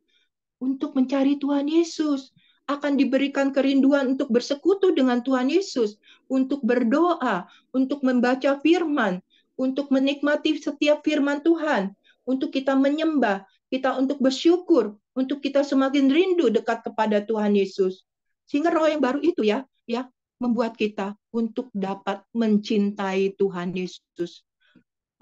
Untuk mencari Tuhan Yesus. Akan diberikan kerinduan untuk bersekutu dengan Tuhan Yesus, untuk berdoa, untuk membaca firman, untuk menikmati setiap firman Tuhan, untuk kita menyembah, kita untuk bersyukur, untuk kita semakin rindu dekat kepada Tuhan Yesus. Sehingga roh yang baru itu ya membuat kita untuk dapat mencintai Tuhan Yesus.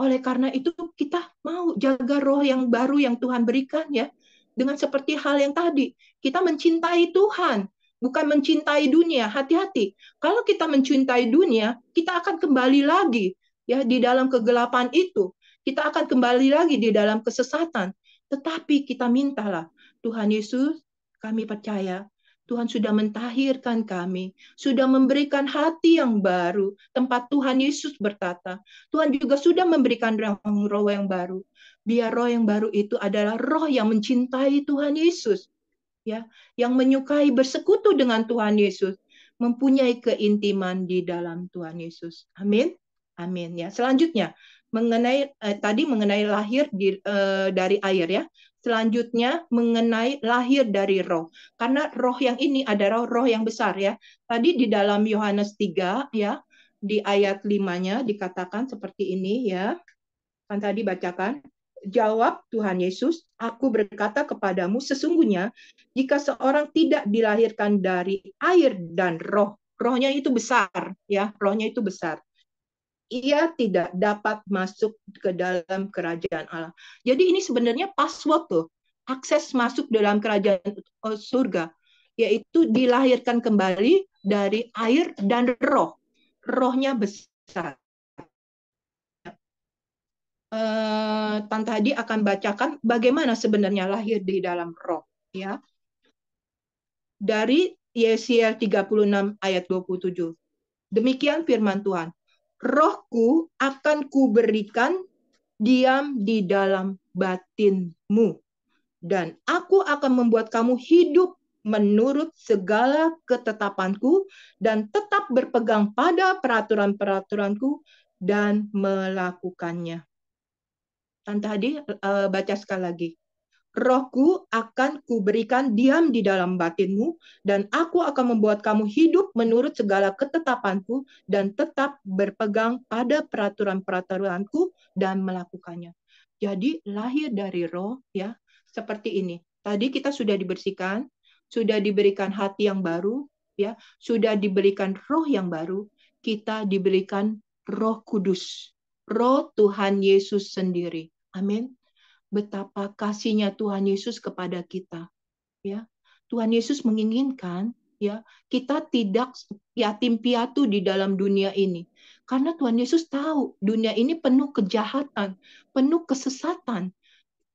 Oleh karena itu kita mau jaga roh yang baru yang Tuhan berikan ya. Dengan seperti hal yang tadi, kita mencintai Tuhan, bukan mencintai dunia. Hati-hati. Kalau kita mencintai dunia, kita akan kembali lagi ya di dalam kegelapan itu. Kita akan kembali lagi di dalam kesesatan. Tetapi kita mintalah, Tuhan Yesus, kami percaya Tuhan sudah mentahirkan kami, sudah memberikan hati yang baru, tempat Tuhan Yesus bertata. Tuhan juga sudah memberikan roh yang baru. Biar roh yang baru itu adalah roh yang mencintai Tuhan Yesus, ya, yang menyukai bersekutu dengan Tuhan Yesus, mempunyai keintiman di dalam Tuhan Yesus. Amin. Amin ya. Selanjutnya mengenai tadi mengenai lahir dari air ya. Selanjutnya mengenai lahir dari roh. Karena roh yang ini adalah roh yang besar ya. Tadi di dalam Yohanes 3 ya, di ayat 5-nya dikatakan seperti ini ya. Kan tadi bacakan. Jawab Tuhan Yesus, aku berkata kepadamu sesungguhnya jika seorang tidak dilahirkan dari air dan roh, rohnya itu besar ya, rohnya itu besar, ia tidak dapat masuk ke dalam kerajaan Allah. Jadi ini sebenarnya password tuh, akses masuk dalam kerajaan surga, yaitu dilahirkan kembali dari air dan roh. Rohnya besar. Tante Hadi akan bacakan bagaimana sebenarnya lahir di dalam roh, ya. Dari Yesaya 36 ayat 27. Demikian firman Tuhan. Rohku akan kuberikan diam di dalam batinmu, dan aku akan membuat kamu hidup menurut segala ketetapanku dan tetap berpegang pada peraturan-peraturanku dan melakukannya. Tante Hadi baca sekali lagi. Rohku akan kuberikan diam di dalam batinmu, dan aku akan membuat kamu hidup menurut segala ketetapanku dan tetap berpegang pada peraturan-peraturanku dan melakukannya. Jadi lahir dari roh ya, seperti ini. Tadi kita sudah dibersihkan, sudah diberikan hati yang baru, ya, sudah diberikan roh yang baru, kita diberikan Roh Kudus, Roh Tuhan Yesus sendiri. Amin. Betapa kasihnya Tuhan Yesus kepada kita, ya. Tuhan Yesus menginginkan ya kita tidak yatim piatu di dalam dunia ini. Karena Tuhan Yesus tahu dunia ini penuh kejahatan, penuh kesesatan.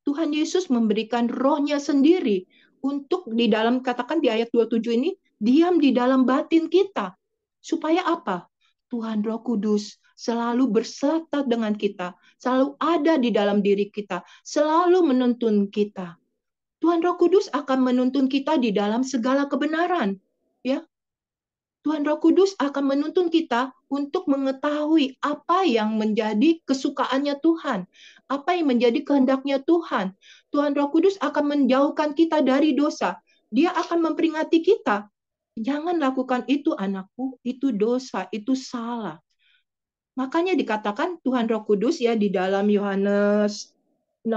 Tuhan Yesus memberikan rohnya sendiri untuk di dalam, katakan di ayat 27 ini, diam di dalam batin kita. Supaya apa? Tuhan Roh Kudus selalu berserta dengan kita, selalu ada di dalam diri kita, selalu menuntun kita. Tuhan Roh Kudus akan menuntun kita di dalam segala kebenaran, ya. Tuhan Roh Kudus akan menuntun kita untuk mengetahui apa yang menjadi kesukaannya Tuhan, apa yang menjadi kehendaknya Tuhan. Tuhan Roh Kudus akan menjauhkan kita dari dosa. Dia akan memperingati kita. Jangan lakukan itu anakku, itu dosa, itu salah. Makanya dikatakan Tuhan Roh Kudus ya di dalam Yohanes 16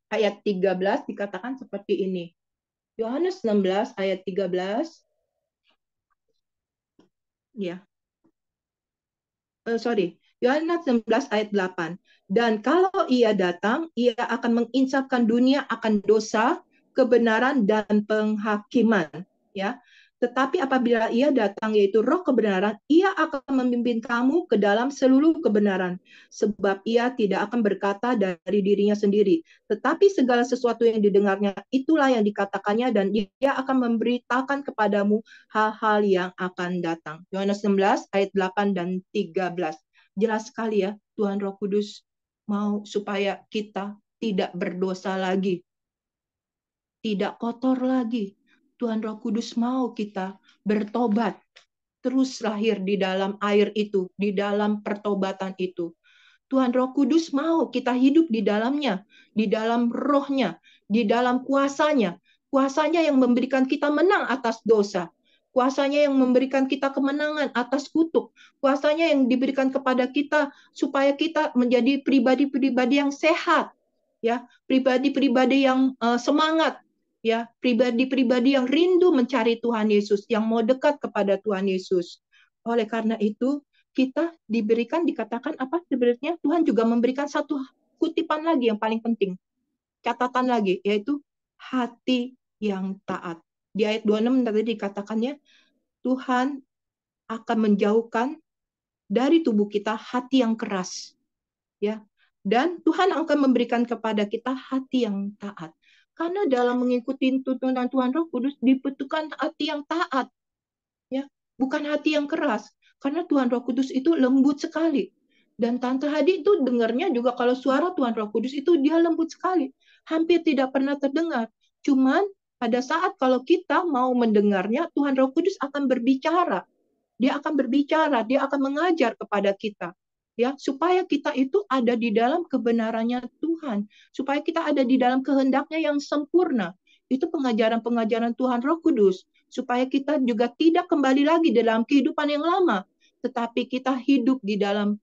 ayat 13 dikatakan seperti ini. Yohanes 16 ayat 13 ya. Yohanes 16 ayat 8. Dan kalau ia datang, ia akan menginsafkan dunia akan dosa, kebenaran, dan penghakiman. Ya. Tetapi apabila ia datang, yaitu roh kebenaran, ia akan memimpin kamu ke dalam seluruh kebenaran. Sebab ia tidak akan berkata dari dirinya sendiri. Tetapi segala sesuatu yang didengarnya, itulah yang dikatakannya, dan dia akan memberitakan kepadamu hal-hal yang akan datang. Yohanes 16 ayat 8 dan 13. Jelas sekali ya, Tuhan Roh Kudus mau supaya kita tidak berdosa lagi, tidak kotor lagi. Tuhan Roh Kudus mau kita bertobat, terus lahir di dalam air itu, di dalam pertobatan itu. Tuhan Roh Kudus mau kita hidup di dalamnya, di dalam rohnya, di dalam kuasanya. Kuasanya yang memberikan kita menang atas dosa. Kuasanya yang memberikan kita kemenangan atas kutuk. Kuasanya yang diberikan kepada kita supaya kita menjadi pribadi-pribadi yang sehat. Ya, pribadi-pribadi yang semangat. Ya, pribadi-pribadi yang rindu mencari Tuhan Yesus, yang mau dekat kepada Tuhan Yesus. Oleh karena itu, kita diberikan, dikatakan apa sebenarnya, Tuhan juga memberikan satu kutipan lagi yang paling penting, catatan lagi, yaitu hati yang taat. Di ayat 26 tadi dikatakannya, Tuhan akan menjauhkan dari tubuh kita hati yang keras, ya, dan Tuhan akan memberikan kepada kita hati yang taat. Karena dalam mengikuti tuntunan Tuhan Roh Kudus dibutuhkan hati yang taat, ya, bukan hati yang keras. Karena Tuhan Roh Kudus itu lembut sekali. Dan Tante Hadi itu dengarnya juga kalau suara Tuhan Roh Kudus itu dia lembut sekali. Hampir tidak pernah terdengar. Cuman pada saat kalau kita mau mendengarnya, Tuhan Roh Kudus akan berbicara. Dia akan berbicara, dia akan mengajar kepada kita. Ya, supaya kita itu ada di dalam kebenarannya Tuhan, supaya kita ada di dalam kehendaknya yang sempurna. Itu pengajaran-pengajaran Tuhan Roh Kudus, supaya kita juga tidak kembali lagi dalam kehidupan yang lama, tetapi kita hidup di dalam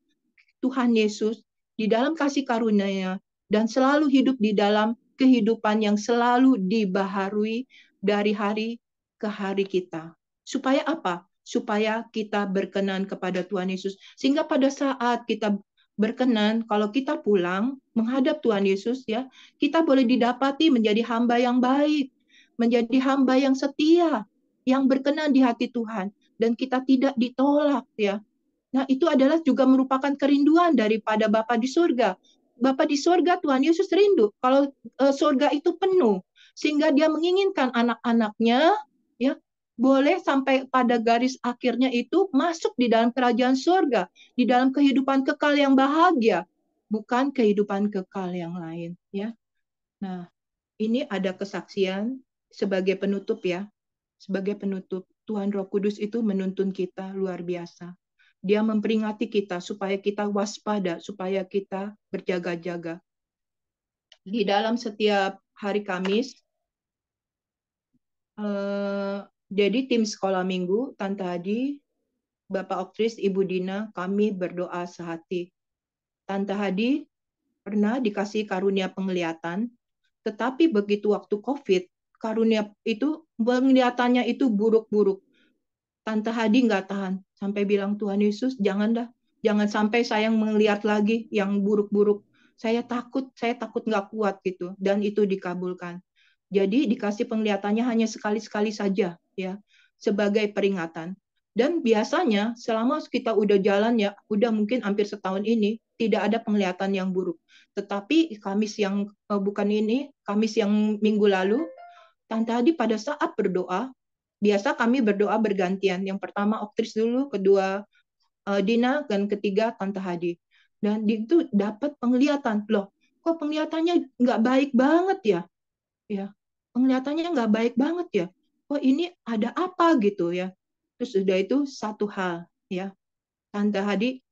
Tuhan Yesus, di dalam kasih karunia-Nya, dan selalu hidup di dalam kehidupan yang selalu dibaharui dari hari ke hari kita. Supaya apa? Supaya kita berkenan kepada Tuhan Yesus. Sehingga pada saat kita berkenan, kalau kita pulang menghadap Tuhan Yesus, ya, kita boleh didapati menjadi hamba yang baik, menjadi hamba yang setia, yang berkenan di hati Tuhan, dan kita tidak ditolak, ya. Nah, itu adalah juga merupakan kerinduan daripada Bapa di surga. Bapa di surga, Tuhan Yesus rindu kalau surga itu penuh, sehingga dia menginginkan anak-anaknya, ya, boleh sampai pada garis akhirnya itu masuk di dalam kerajaan surga, di dalam kehidupan kekal yang bahagia, bukan kehidupan kekal yang lain, ya. Nah, ini ada kesaksian sebagai penutup, ya. Sebagai penutup, Tuhan Roh Kudus itu menuntun kita luar biasa. Dia memperingati kita supaya kita waspada, supaya kita berjaga-jaga. Di dalam setiap hari Kamis, jadi tim sekolah minggu, Tante Hadi, Bapak Oktris, Ibu Dina, kami berdoa sehati. Tante Hadi pernah dikasih karunia penglihatan, tetapi begitu waktu COVID, karunia itu, penglihatannya itu buruk-buruk. Tante Hadi nggak tahan, sampai bilang, Tuhan Yesus, jangan sampai saya melihat lagi yang buruk-buruk. Saya takut nggak kuat gitu, dan itu dikabulkan. Jadi dikasih penglihatannya hanya sekali-sekali saja, ya, sebagai peringatan. Dan biasanya selama kita udah jalan, ya, udah mungkin hampir setahun ini, tidak ada penglihatan yang buruk. Tetapi Kamis yang Kamis yang minggu lalu, Tante Hadi pada saat berdoa, biasa kami berdoa bergantian. Yang pertama Oktris dulu, kedua Dina, dan ketiga Tante Hadi. Dan itu dapat penglihatan. Loh, kok penglihatannya nggak baik banget ya? Ya, penglihatannya nggak baik banget ya. Oh, ini ada apa gitu ya. Terus sudah itu satu hal ya. Tante Hadi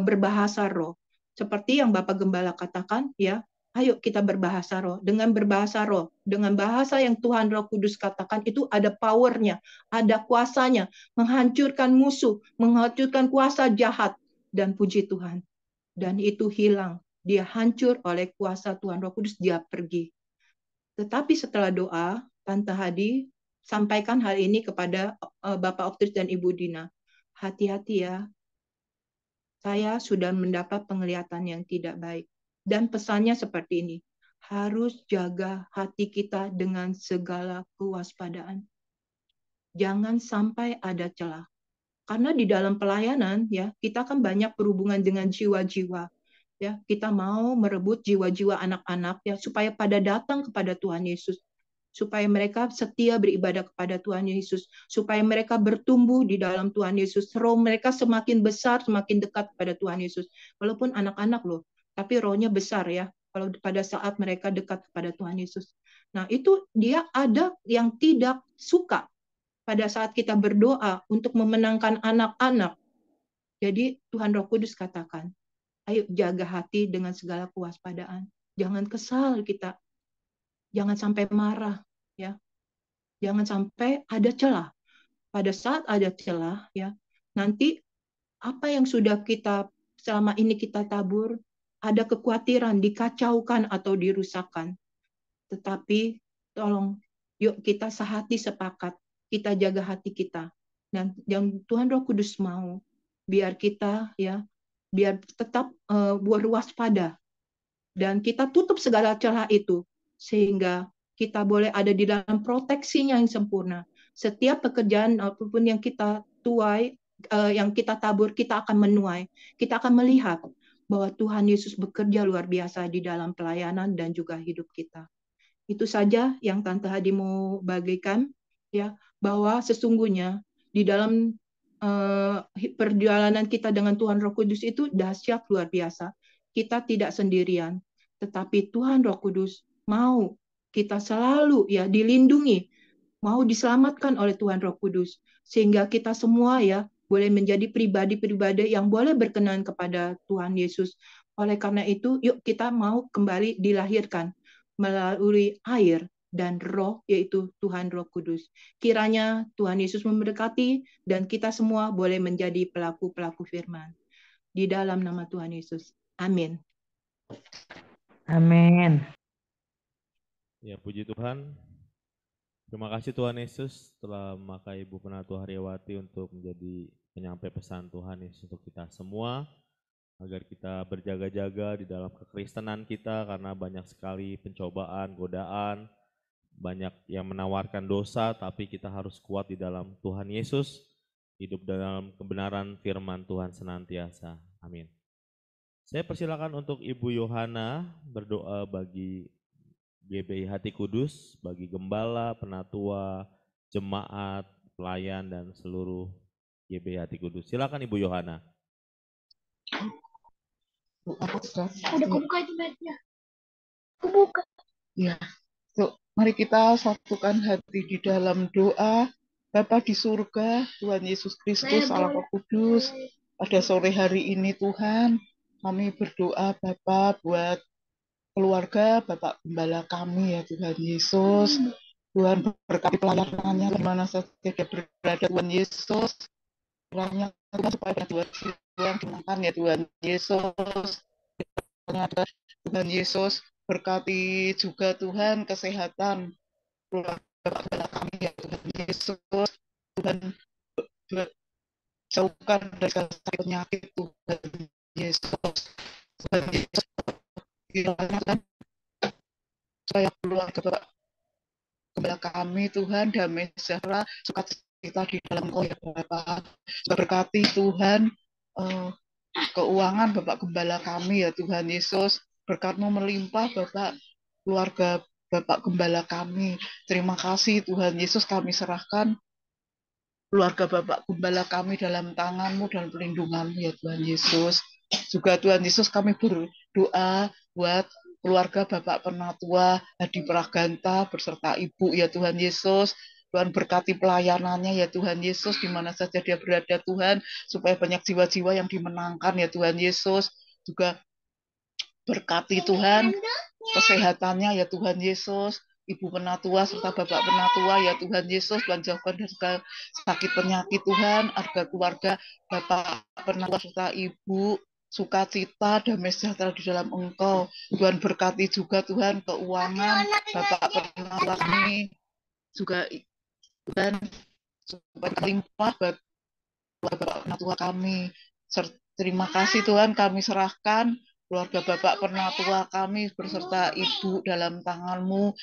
berbahasa roh. Seperti yang Bapak Gembala katakan ya, ayo kita berbahasa roh. Dengan berbahasa roh, dengan bahasa yang Tuhan Roh Kudus katakan itu ada powernya, ada kuasanya, menghancurkan musuh, menghancurkan kuasa jahat. Dan puji Tuhan. Dan itu hilang. Dia hancur oleh kuasa Tuhan Roh Kudus, dia pergi. Tetapi setelah doa, Tante Hadi sampaikan hal ini kepada Bapak Oktris dan Ibu Dina. Hati-hati ya. Saya sudah mendapat penglihatan yang tidak baik. Dan pesannya seperti ini, harus jaga hati kita dengan segala kewaspadaan. Jangan sampai ada celah. Karena di dalam pelayanan ya, kita kan banyak berhubungan dengan jiwa-jiwa. Ya, kita mau merebut jiwa-jiwa anak-anak ya supaya pada datang kepada Tuhan Yesus. Supaya mereka setia beribadah kepada Tuhan Yesus, supaya mereka bertumbuh di dalam Tuhan Yesus, roh mereka semakin besar, semakin dekat kepada Tuhan Yesus. Walaupun anak-anak loh, tapi rohnya besar ya, kalau pada saat mereka dekat kepada Tuhan Yesus. Nah itu dia ada yang tidak suka pada saat kita berdoa untuk memenangkan anak-anak. Jadi Tuhan Roh Kudus katakan, ayo jaga hati dengan segala kewaspadaan. Jangan kesal kita. Jangan sampai marah, ya. Jangan sampai ada celah. Pada saat ada celah, ya, nanti apa yang sudah kita selama ini kita tabur, ada kekhawatiran dikacaukan atau dirusakkan. Tetapi tolong, yuk kita sehati sepakat, kita jaga hati kita. Dan yang Tuhan Roh Kudus mau, biar kita ya, biar tetap berwaspada dan kita tutup segala celah itu sehingga kita boleh ada di dalam proteksinya yang sempurna. Setiap pekerjaan apapun yang kita tuai, yang kita tabur, kita akan menuai. Kita akan melihat bahwa Tuhan Yesus bekerja luar biasa di dalam pelayanan dan juga hidup kita. Itu saja yang Tante Hadi mau bagikan, ya, bahwa sesungguhnya di dalam perjalanan kita dengan Tuhan Roh Kudus itu dahsyat luar biasa. Kita tidak sendirian, tetapi Tuhan Roh Kudus mau kita selalu ya dilindungi, mau diselamatkan oleh Tuhan Roh Kudus, sehingga kita semua ya boleh menjadi pribadi-pribadi yang boleh berkenan kepada Tuhan Yesus. Oleh karena itu, yuk kita mau kembali dilahirkan melalui air dan roh, yaitu Tuhan Roh Kudus. Kiranya Tuhan Yesus memberkati dan kita semua boleh menjadi pelaku-pelaku firman. Di dalam nama Tuhan Yesus. Amin. Amin. Ya, puji Tuhan. Terima kasih Tuhan Yesus telah memakai Ibu Penatua Haryawati untuk menjadi penyampai pesan Tuhan Yesus untuk kita semua. Agar kita berjaga-jaga di dalam kekristenan kita karena banyak sekali pencobaan, godaan, banyak yang menawarkan dosa, tapi kita harus kuat di dalam Tuhan Yesus, hidup dalam kebenaran firman Tuhan senantiasa. Amin. Saya persilakan untuk Ibu Yohana berdoa bagi GBI Hati Kudus, bagi gembala, penatua, jemaat, pelayan, dan seluruh GBI Hati Kudus. Silakan Ibu Yohana. Udah kebuka itu bednya. Kebuka. Ya. Yuk, mari kita satukan hati di dalam doa. Bapa di surga, Tuhan Yesus Kristus, Allah Roh Kudus, pada sore hari ini Tuhan, kami berdoa Bapa buat keluarga Bapak Gembala kami ya Tuhan Yesus. Tuhan berkati pelayanannya di mana saja dia berada Tuhan Yesus. Kiranya Tuhan supaya Tuhan yang dimenangkan ya Tuhan Yesus. Tuhan Yesus berkati juga Tuhan kesehatan keluarga kami ya Tuhan Yesus. Tuhan jauhkan dari segala sakit penyakit Tuhan Yesus. Tuhan Yesus kiranya supaya keluarga Bapak Gembala kami Tuhan damai sejahtera sukacita di dalam Engkau ya Bapak. Berkati Tuhan keuangan Bapak Gembala kami ya Tuhan Yesus. Berkat-Mu melimpah Bapak keluarga Bapak Gembala kami. Terima kasih Tuhan Yesus, kami serahkan keluarga Bapak Gembala kami dalam tangan-Mu dan perlindungan-Mu ya Tuhan Yesus. Juga Tuhan Yesus kami berdoa buat keluarga Bapak Penatua Hadi Praganta beserta Ibu ya Tuhan Yesus. Tuhan berkati pelayanannya ya Tuhan Yesus di mana saja dia berada Tuhan, supaya banyak jiwa-jiwa yang dimenangkan ya Tuhan Yesus. Juga berkati Tuhan kesehatannya ya Tuhan Yesus. Ibu Penatua serta Bapak Penatua ya Tuhan Yesus, Tuhan jauhkan dari segala sakit penyakit Tuhan, agar keluarga Bapak Penatua serta Ibu sukacita damai sejahtera di dalam Engkau. Tuhan berkati juga Tuhan keuangan Bapak Penatua kami, juga Tuhan supaya limpah buat Bapak Penatua kami, serta Terima kasih Tuhan, kami serahkan keluarga Bapak Penatua kami beserta Ibu dalam tangan-Mu,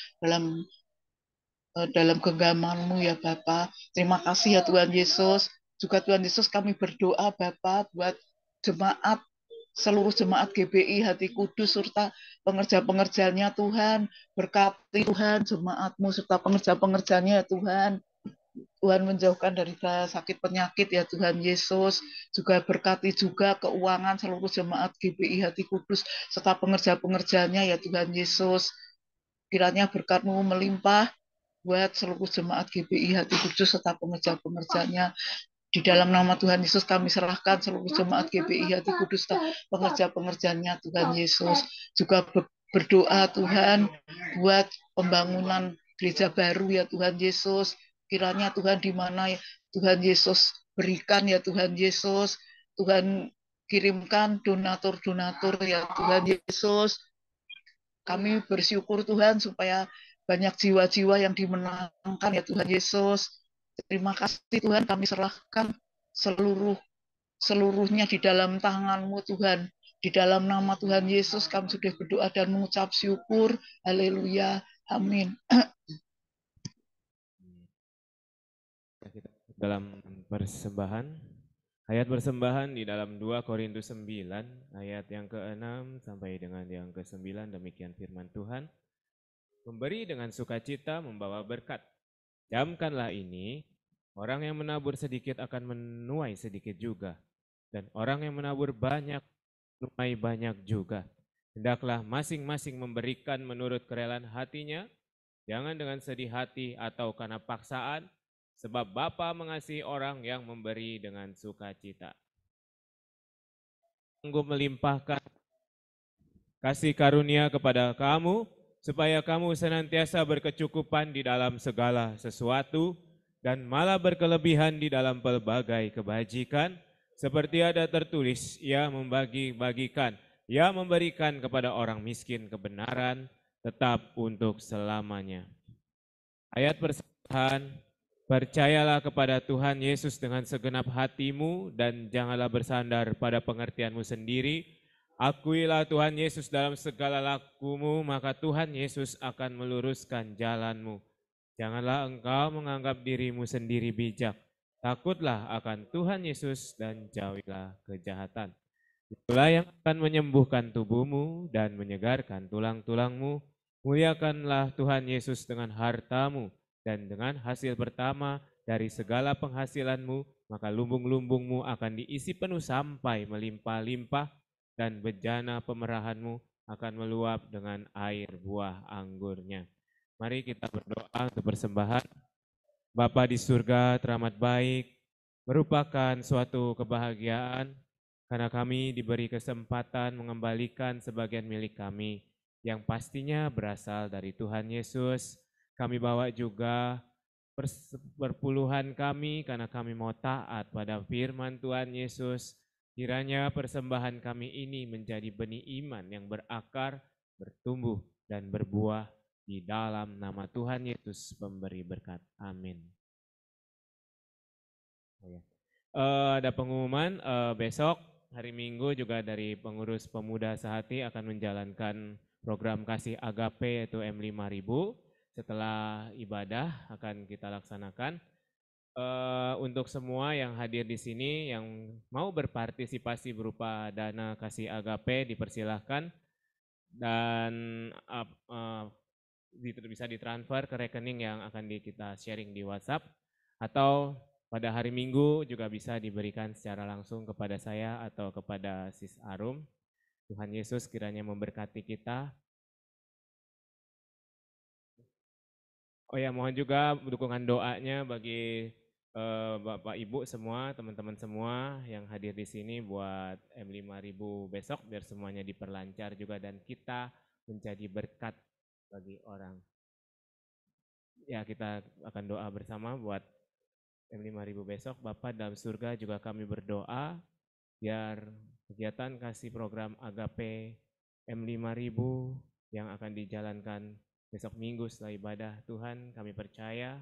dalam genggaman-Mu ya Bapak. Terima kasih ya Tuhan Yesus. Juga Tuhan Yesus kami berdoa Bapak buat jemaat, seluruh jemaat GBI Hati Kudus serta pengerja-pengerjanya Tuhan. Berkati Tuhan jemaat-Mu serta pengerja-pengerjanya ya Tuhan. Tuhan menjauhkan dari sakit penyakit ya Tuhan Yesus. Juga berkati juga keuangan seluruh jemaat GBI Hati Kudus serta pengerja-pengerjanya ya Tuhan Yesus. Kiranya berkat-Mu melimpah buat seluruh jemaat GBI Hati Kudus serta pengerja-pengerjanya. Di dalam nama Tuhan Yesus kami serahkan seluruh jemaat GBI Hati Kudus serta pengerja-pengerjanya Tuhan Yesus. Juga berdoa Tuhan buat pembangunan gereja baru ya Tuhan Yesus. Kiranya Tuhan di mana Tuhan Yesus berikan ya Tuhan Yesus. Tuhan kirimkan donatur-donatur ya Tuhan Yesus. Kami bersyukur Tuhan supaya banyak jiwa-jiwa yang dimenangkan ya Tuhan Yesus. Terima kasih Tuhan, kami serahkan seluruhnya di dalam tangan-Mu Tuhan. Di dalam nama Tuhan Yesus kami sudah berdoa dan mengucap syukur. Haleluya. Amin. Kita dalam persembahan, ayat persembahan di dalam 2 Korintus 9, ayat yang ke-6 sampai dengan yang ke-9, demikian firman Tuhan. Memberi dengan sukacita membawa berkat. Camkanlah ini, orang yang menabur sedikit akan menuai sedikit juga, dan orang yang menabur banyak, menuai banyak juga. Hendaklah masing-masing memberikan menurut kerelaan hatinya, jangan dengan sedih hati atau karena paksaan, sebab Bapa mengasihi orang yang memberi dengan sukacita. Sanggup melimpahkan kasih karunia kepada kamu, supaya kamu senantiasa berkecukupan di dalam segala sesuatu, dan malah berkelebihan di dalam pelbagai kebajikan, seperti ada tertulis, ia membagi-bagikan, ia memberikan kepada orang miskin kebenaran, tetap untuk selamanya. Ayat persembahan, percayalah kepada Tuhan Yesus dengan segenap hatimu dan janganlah bersandar pada pengertianmu sendiri. Akuilah Tuhan Yesus dalam segala lakumu, maka Tuhan Yesus akan meluruskan jalanmu. Janganlah engkau menganggap dirimu sendiri bijak. Takutlah akan Tuhan Yesus dan jauhilah kejahatan. Itulah yang akan menyembuhkan tubuhmu dan menyegarkan tulang-tulangmu. Muliakanlah Tuhan Yesus dengan hartamu dan dengan hasil pertama dari segala penghasilanmu, maka lumbung-lumbungmu akan diisi penuh sampai melimpah-limpah dan bejana pemerahanmu akan meluap dengan air buah anggurnya. Mari kita berdoa untuk persembahan. Bapa di surga teramat baik, merupakan suatu kebahagiaan karena kami diberi kesempatan mengembalikan sebagian milik kami yang pastinya berasal dari Tuhan Yesus. Kami bawa juga perpuluhan kami karena kami mau taat pada firman Tuhan Yesus. Kiranya persembahan kami ini menjadi benih iman yang berakar, bertumbuh, dan berbuah di dalam nama Tuhan Yesus pemberi berkat. Amin. Ada pengumuman besok hari Minggu juga dari pengurus pemuda sehati akan menjalankan program kasih agape yaitu M5000. Setelah ibadah akan kita laksanakan. Untuk semua yang hadir di sini yang mau berpartisipasi berupa dana kasih agape dipersilahkan dan bisa ditransfer ke rekening yang akan kita sharing di WhatsApp atau pada hari Minggu juga bisa diberikan secara langsung kepada saya atau kepada Sis Arum. Tuhan Yesus kiranya memberkati kita. Oh ya, mohon juga dukungan doanya bagi Bapak Ibu semua, teman-teman semua yang hadir di sini buat M5000 besok biar semuanya diperlancar juga dan kita menjadi berkat bagi orang. Ya, kita akan doa bersama buat M5000 besok. Bapak dalam surga juga kami berdoa biar kegiatan kasih program agape M5000 yang akan dijalankan besok Minggu setelah ibadah Tuhan, kami percaya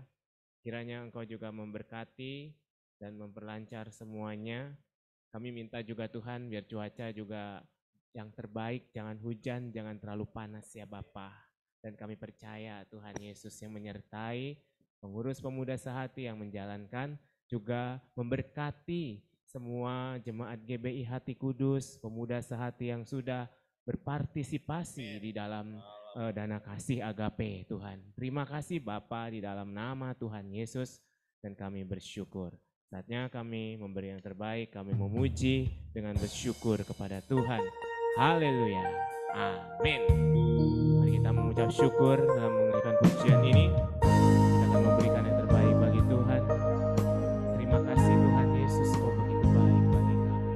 kiranya Engkau juga memberkati dan memperlancar semuanya Kami minta juga Tuhan biar cuaca juga yang terbaik, jangan hujan, jangan terlalu panas ya Bapa. Dan kami percaya Tuhan Yesus yang menyertai pengurus pemuda sehati yang menjalankan, juga memberkati semua jemaat GBI Hati Kudus, pemuda sehati yang sudah berpartisipasi di dalam dana kasih agape Tuhan. Terima kasih Bapa di dalam nama Tuhan Yesus dan kami bersyukur. Saatnya kami memberi yang terbaik, kami memuji dengan bersyukur kepada Tuhan. Haleluya. Amin. Mari kita mengucap syukur dalam mengenaikan pujian ini. Kita akan memberikan yang terbaik bagi Tuhan. Terima kasih Tuhan Yesus, Kau begitu baik bagi kami.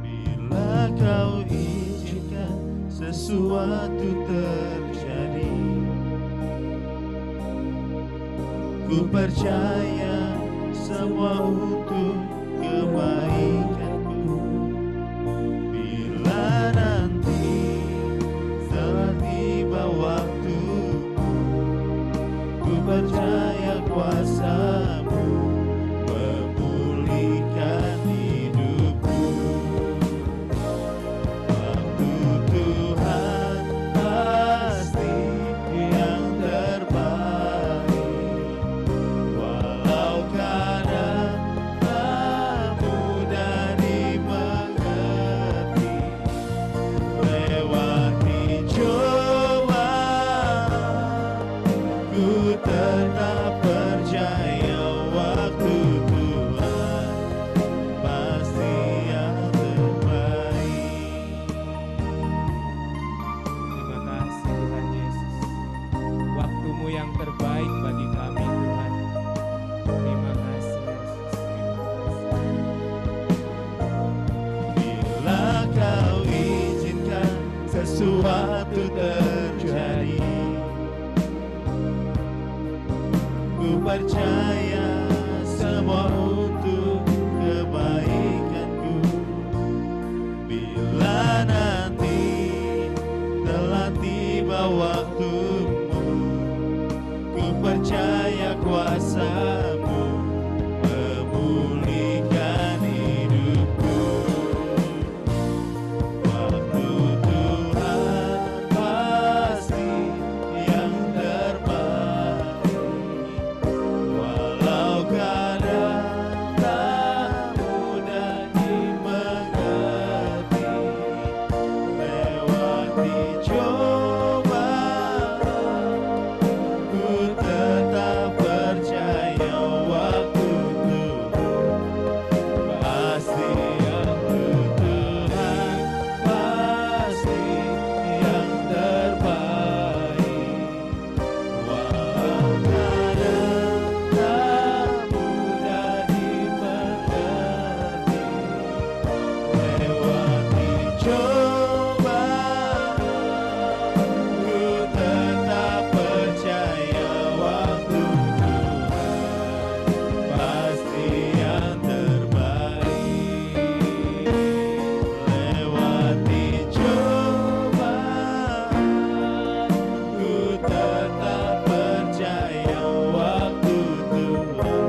Bila Kau izinkan sesuatu terjadi, ku percaya semua untuk kebaikanku. Bila nanti telah tiba waktumu, ku percaya kuasa-Mu memulihkan hidupku. Waktu Tuhan pasti yang terbaik, walau kadang tak mudah dimengerti. Lewati cobaan, ku tetap percaya waktu Tuhan pasti yang terbaik. Terima kasih Tuhan Yesus. Waktu-Mu yang terbaik bagi kami Tuhan. Terima kasih Yesus. Bila Kau izinkan sesuatu terjadi, ku percaya semua untuk kebaikanku. Bila nanti telah tiba waktumu, ku percaya kuasa-Mu memulihkan hidupku. Waktu Tuhan pasti yang terbaik, walau kadang tak mudah dimengerti. Lewati cobaan, ku tetap percaya waktu Tuhan pasti yang Tuhan pasti yang terbaik, walau kadang tak mudah dimengerti. Lewati cobaan, ku tetap percaya waktu Tuhan pasti yang terbaik. Lewati cobaan, ku tetap percaya waktu Tuhan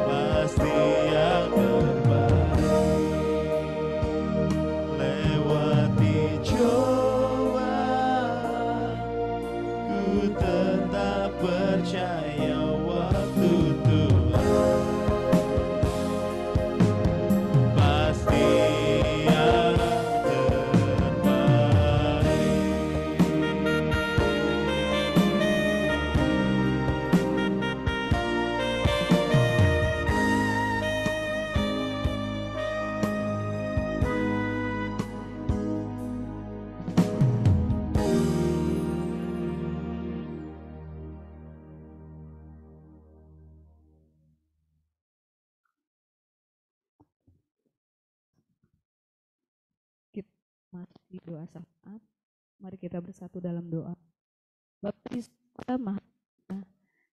pasti yang terbaik. Lewati cobaan, ku tetap percaya waktu Tuhan pasti yang Kita masih doa syafaat. Mari kita bersatu dalam doa. Bapa di surga Maha Esa,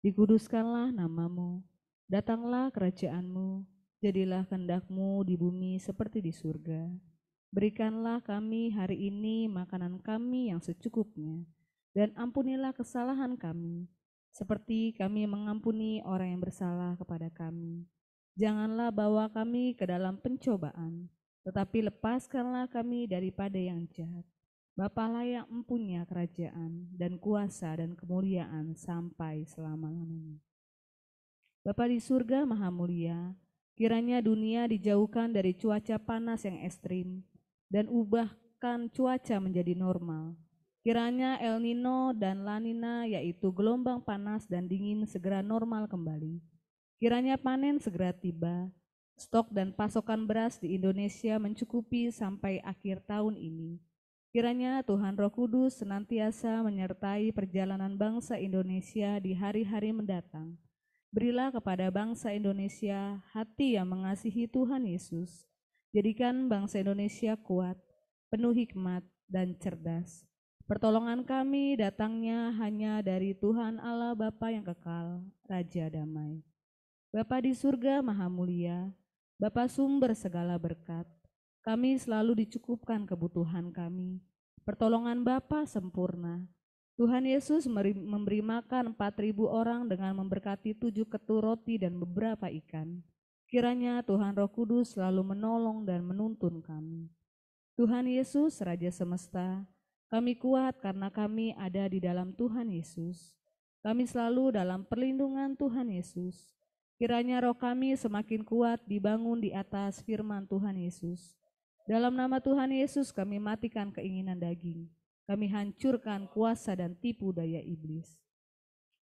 dikuduskanlah nama-Mu, datanglah kerajaan-Mu, Jadilah kehendak-Mu di bumi seperti di surga. Berikanlah kami hari ini makanan kami yang secukupnya, dan ampunilah kesalahan kami, seperti kami mengampuni orang yang bersalah kepada kami. Janganlah bawa kami ke dalam pencobaan, tetapi lepaskanlah kami daripada yang jahat. Bapalah yang empunya kerajaan dan kuasa dan kemuliaan sampai selama-lamanya. Bapa di surga maha mulia, kiranya dunia dijauhkan dari cuaca panas yang ekstrim dan ubahkan cuaca menjadi normal. Kiranya El Nino dan La Nina, yaitu gelombang panas dan dingin, segera normal kembali. Kiranya panen segera tiba, stok dan pasokan beras di Indonesia mencukupi sampai akhir tahun ini. Kiranya Tuhan Roh Kudus senantiasa menyertai perjalanan bangsa Indonesia di hari-hari mendatang. Berilah kepada bangsa Indonesia hati yang mengasihi Tuhan Yesus. Jadikan bangsa Indonesia kuat, penuh hikmat, dan cerdas. Pertolongan kami datangnya hanya dari Tuhan Allah Bapa yang kekal, Raja Damai. Bapa di surga maha mulia, Bapa sumber segala berkat, kami selalu dicukupkan kebutuhan kami. Pertolongan Bapa sempurna. Tuhan Yesus memberi makan 4.000 orang dengan memberkati 7 ketur roti dan beberapa ikan. Kiranya Tuhan Roh Kudus selalu menolong dan menuntun kami. Tuhan Yesus, Raja Semesta, kami kuat karena kami ada di dalam Tuhan Yesus. Kami selalu dalam perlindungan Tuhan Yesus. Kiranya roh kami semakin kuat dibangun di atas firman Tuhan Yesus. Dalam nama Tuhan Yesus kami matikan keinginan daging. Kami hancurkan kuasa dan tipu daya iblis.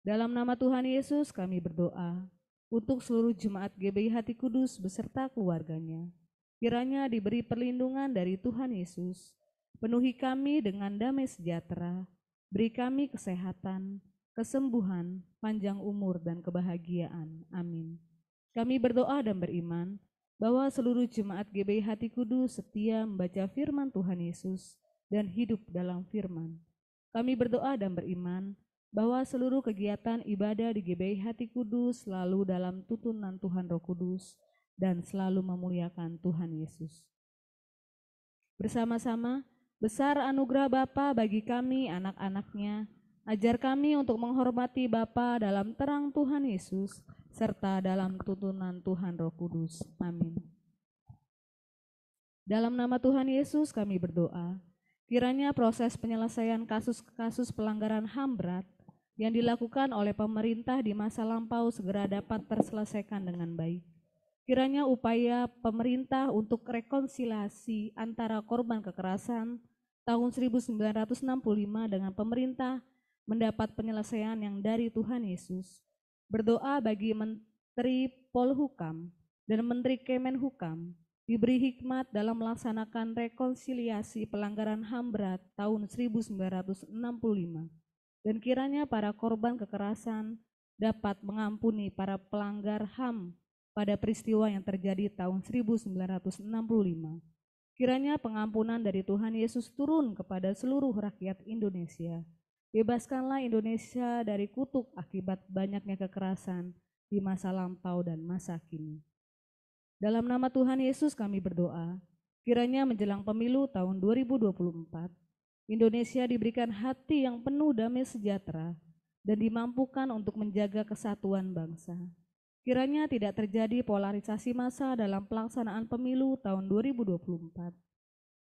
Dalam nama Tuhan Yesus kami berdoa untuk seluruh jemaat GBI Hati Kudus beserta keluarganya. Kiranya diberi perlindungan dari Tuhan Yesus. Penuhi kami dengan damai sejahtera. Beri kami kesehatan, kesembuhan, panjang umur, dan kebahagiaan. Amin. Kami berdoa dan beriman bahwa seluruh jemaat GBI Hati Kudus setia membaca firman Tuhan Yesus dan hidup dalam firman. Kami berdoa dan beriman bahwa seluruh kegiatan ibadah di GBI Hati Kudus selalu dalam tuntunan Tuhan Roh Kudus dan selalu memuliakan Tuhan Yesus. Bersama-sama, besar anugerah Bapa bagi kami anak-anaknya. Ajar kami untuk menghormati Bapa dalam terang Tuhan Yesus, serta dalam tuntunan Tuhan Roh Kudus. Amin. Dalam nama Tuhan Yesus kami berdoa. Kiranya proses penyelesaian kasus-kasus pelanggaran HAM berat yang dilakukan oleh pemerintah di masa lampau segera dapat terselesaikan dengan baik. Kiranya upaya pemerintah untuk rekonsiliasi antara korban kekerasan tahun 1965 dengan pemerintah mendapat penyelesaian yang dari Tuhan Yesus. Berdoa bagi Menteri Polhukam dan Menteri Kemenhukam diberi hikmat dalam melaksanakan rekonsiliasi pelanggaran HAM berat tahun 1965, dan kiranya para korban kekerasan dapat mengampuni para pelanggar HAM pada peristiwa yang terjadi tahun 1965. Kiranya pengampunan dari Tuhan Yesus turun kepada seluruh rakyat Indonesia. Bebaskanlah Indonesia dari kutuk akibat banyaknya kekerasan di masa lampau dan masa kini. Dalam nama Tuhan Yesus kami berdoa, kiranya menjelang pemilu tahun 2024, Indonesia diberikan hati yang penuh damai sejahtera dan dimampukan untuk menjaga kesatuan bangsa. Kiranya tidak terjadi polarisasi massa dalam pelaksanaan pemilu tahun 2024.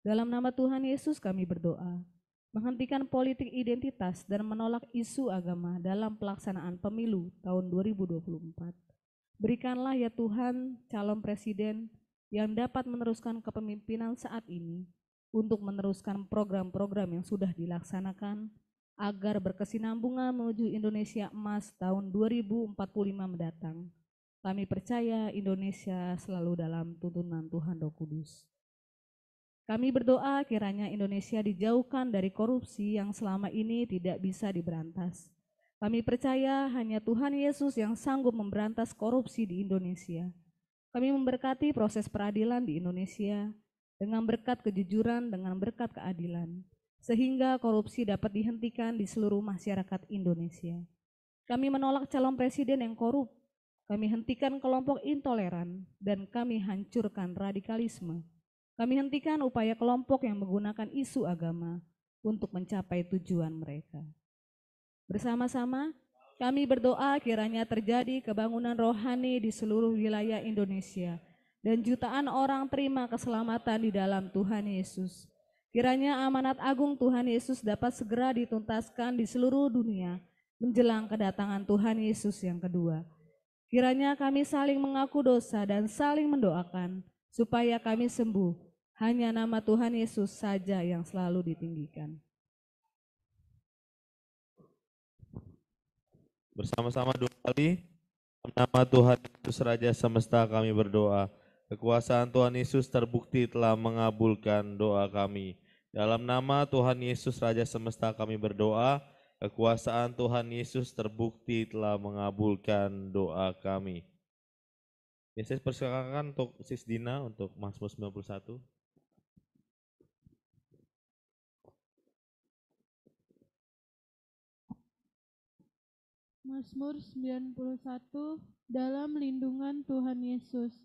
Dalam nama Tuhan Yesus kami berdoa, menghentikan politik identitas dan menolak isu agama dalam pelaksanaan pemilu tahun 2024. Berikanlah ya Tuhan calon presiden yang dapat meneruskan kepemimpinan saat ini untuk meneruskan program-program yang sudah dilaksanakan agar berkesinambungan menuju Indonesia emas tahun 2045 mendatang. Kami percaya Indonesia selalu dalam tuntunan Tuhan Roh Kudus. Kami berdoa kiranya Indonesia dijauhkan dari korupsi yang selama ini tidak bisa diberantas. Kami percaya hanya Tuhan Yesus yang sanggup memberantas korupsi di Indonesia. Kami memberkati proses peradilan di Indonesia dengan berkat kejujuran, dengan berkat keadilan, sehingga korupsi dapat dihentikan di seluruh masyarakat Indonesia. Kami menolak calon presiden yang korup. Kami hentikan kelompok intoleran dan kami hancurkan radikalisme. Kami hentikan upaya kelompok yang menggunakan isu agama untuk mencapai tujuan mereka. Bersama-sama, kami berdoa kiranya terjadi kebangunan rohani di seluruh wilayah Indonesia dan jutaan orang terima keselamatan di dalam Tuhan Yesus. Kiranya amanat agung Tuhan Yesus dapat segera dituntaskan di seluruh dunia menjelang kedatangan Tuhan Yesus yang kedua. Kiranya kami saling mengaku dosa dan saling mendoakan supaya kami sembuh. Hanya nama Tuhan Yesus saja yang selalu ditinggikan. Bersama-sama 2 kali. Nama Tuhan Yesus Raja Semesta kami berdoa. Kekuasaan Tuhan Yesus terbukti telah mengabulkan doa kami. Dalam nama Tuhan Yesus Raja Semesta kami berdoa. Kekuasaan Tuhan Yesus terbukti telah mengabulkan doa kami. Ya, saya persilakan untuk Sis Dina untuk Mazmur 91. Mazmur 91 dalam lindungan Tuhan Yesus.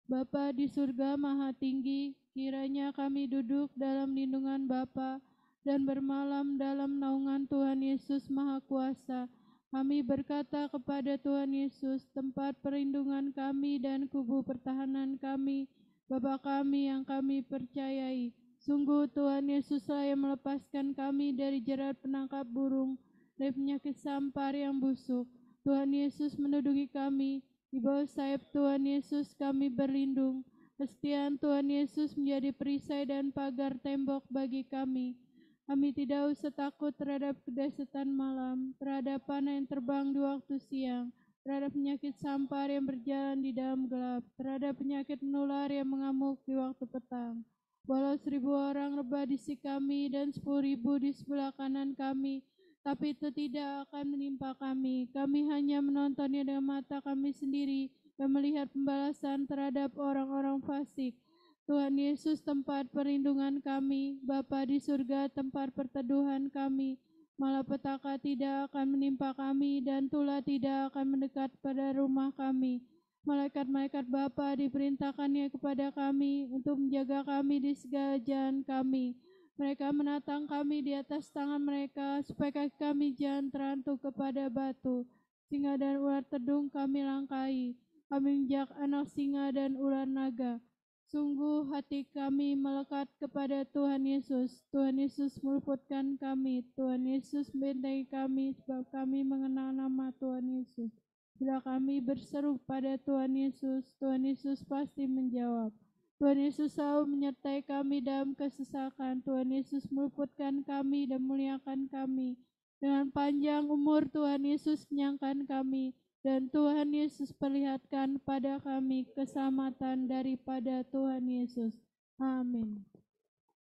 Bapa di surga maha tinggi, kiranya kami duduk dalam lindungan Bapa dan bermalam dalam naungan Tuhan Yesus Maha Kuasa. Kami berkata kepada Tuhan Yesus, tempat perlindungan kami dan kubu pertahanan kami, Bapa kami yang kami percayai. Sungguh Tuhan Yesuslah yang melepaskan kami dari jerat penangkap burung, dari penyakit sampar yang busuk. Tuhan Yesus menduduki kami, di bawah sayap Tuhan Yesus kami berlindung. Kesetiaan Tuhan Yesus menjadi perisai dan pagar tembok bagi kami. Kami tidak usah takut terhadap kedahsyatan malam, terhadap panah yang terbang di waktu siang, terhadap penyakit sampar yang berjalan di dalam gelap, terhadap penyakit menular yang mengamuk di waktu petang. Walau 1.000 orang rebah di sisi kami dan 10.000 di sebelah kanan kami, tapi itu tidak akan menimpa kami. Kami hanya menontonnya dengan mata kami sendiri dan melihat pembalasan terhadap orang-orang fasik. Tuhan Yesus tempat perlindungan kami, Bapa di surga tempat perteduhan kami. Malapetaka tidak akan menimpa kami dan tulah tidak akan mendekat pada rumah kami. Malaikat-malaikat Bapa diperintahkannya kepada kami untuk menjaga kami di segala jalan kami. Mereka menatang kami di atas tangan mereka, supaya kaki kami jangan terantuk kepada batu. Singa dan ular tedung kami langkahi. Kami menjak anak singa dan ular naga. Sungguh hati kami melekat kepada Tuhan Yesus. Tuhan Yesus meluputkan kami. Tuhan Yesus membentengi kami, sebab kami mengenal nama Tuhan Yesus. Bila kami berseru pada Tuhan Yesus pasti menjawab. Tuhan Yesus selalu menyertai kami dalam kesesakan. Tuhan Yesus meluputkan kami dan muliakan kami. Dengan panjang umur Tuhan Yesus kenyangkan kami. Dan Tuhan Yesus perlihatkan pada kami keselamatan daripada Tuhan Yesus. Amin.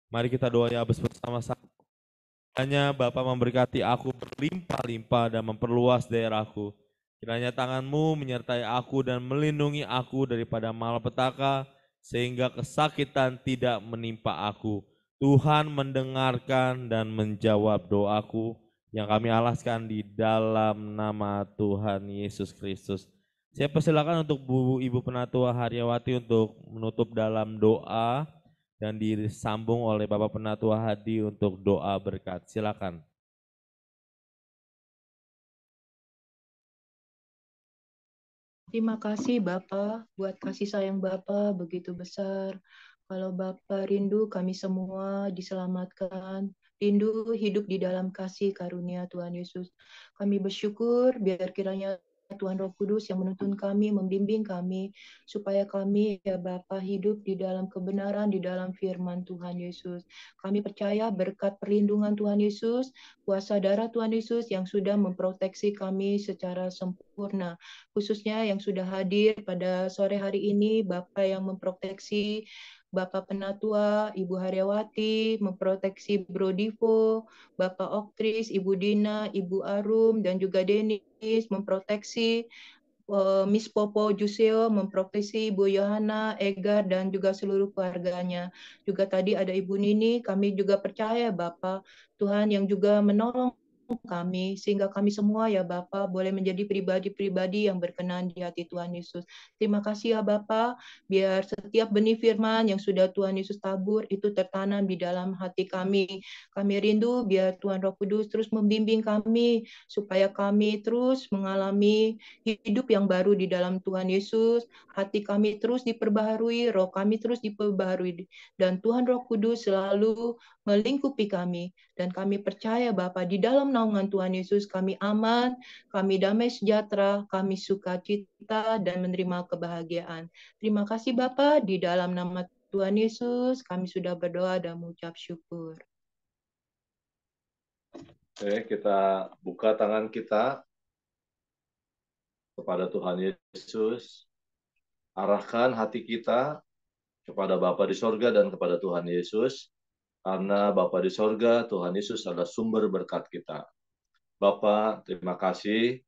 Mari kita doa ya bersama-sama. Hanya Bapa memberkati aku berlimpah-limpah dan memperluas daerahku. Kiranya tangan-Mu menyertai aku dan melindungi aku daripada malapetaka, sehingga kesakitan tidak menimpa aku. Tuhan mendengarkan dan menjawab doaku yang kami alaskan di dalam nama Tuhan Yesus Kristus. Saya persilakan untuk Ibu Penatua Haryawati untuk menutup dalam doa dan disambung oleh Bapak Penatua Hadi untuk doa berkat. Silakan. Terima kasih Bapak, buat kasih sayang Bapak begitu besar. Kalau Bapak rindu kami semua diselamatkan, rindu hidup di dalam kasih karunia Tuhan Yesus. Kami bersyukur biar kiranya Tuhan Roh Kudus yang menuntun kami, membimbing kami, supaya kami ya Bapa hidup di dalam kebenaran, di dalam firman Tuhan Yesus. Kami percaya berkat perlindungan Tuhan Yesus, kuasa darah Tuhan Yesus yang sudah memproteksi kami secara sempurna, khususnya yang sudah hadir pada sore hari ini, Bapak yang memproteksi Bapak Penatua, Ibu Haryawati, memproteksi Bro Divo, Bapak Oktris, Ibu Dina, Ibu Arum, dan juga Denis, memproteksi Miss Popo Juseo, memproteksi Ibu Yohana, Egar, dan juga seluruh keluarganya. Juga tadi ada Ibu Nini, kami juga percaya Bapak, Tuhan yang juga menolong kami, sehingga kami semua ya Bapa boleh menjadi pribadi-pribadi yang berkenan di hati Tuhan Yesus. Terima kasih ya Bapa, biar setiap benih firman yang sudah Tuhan Yesus tabur itu tertanam di dalam hati kami. Kami rindu biar Tuhan Roh Kudus terus membimbing kami, supaya kami terus mengalami hidup yang baru di dalam Tuhan Yesus, hati kami terus diperbaharui, roh kami terus diperbaharui, dan Tuhan Roh Kudus selalu melingkupi kami. Dan kami percaya Bapa, di dalam naungan Tuhan Yesus kami aman, kami damai sejahtera, kami sukacita dan menerima kebahagiaan. Terima kasih Bapa, di dalam nama Tuhan Yesus kami sudah berdoa dan mengucap syukur. Oke, kita buka tangan kita kepada Tuhan Yesus. Arahkan hati kita kepada Bapa di sorga dan kepada Tuhan Yesus. Karena Bapa di sorga, Tuhan Yesus adalah sumber berkat kita. Bapa, terima kasih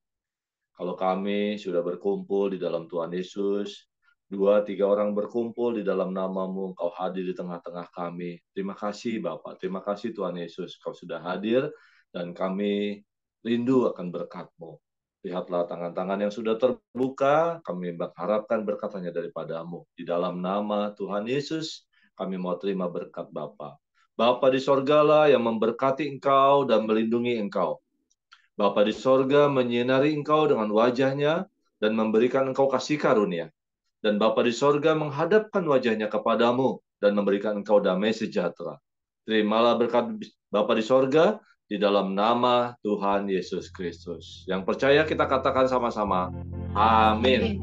kalau kami sudah berkumpul di dalam Tuhan Yesus. 2-3 orang berkumpul di dalam nama-Mu, Engkau hadir di tengah-tengah kami. Terima kasih Bapa, terima kasih Tuhan Yesus, Kau sudah hadir dan kami rindu akan berkat-Mu. Lihatlah tangan-tangan yang sudah terbuka, kami mengharapkan berkat hanya daripada-Mu. Di dalam nama Tuhan Yesus, kami mau terima berkat Bapa. Bapa di sorgalah yang memberkati engkau dan melindungi engkau. Bapa di sorga menyinari engkau dengan wajahnya dan memberikan engkau kasih karunia. Dan Bapa di sorga menghadapkan wajahnya kepadamu dan memberikan engkau damai sejahtera. Terimalah berkat Bapa di sorga di dalam nama Tuhan Yesus Kristus. Yang percaya kita katakan sama-sama, amin.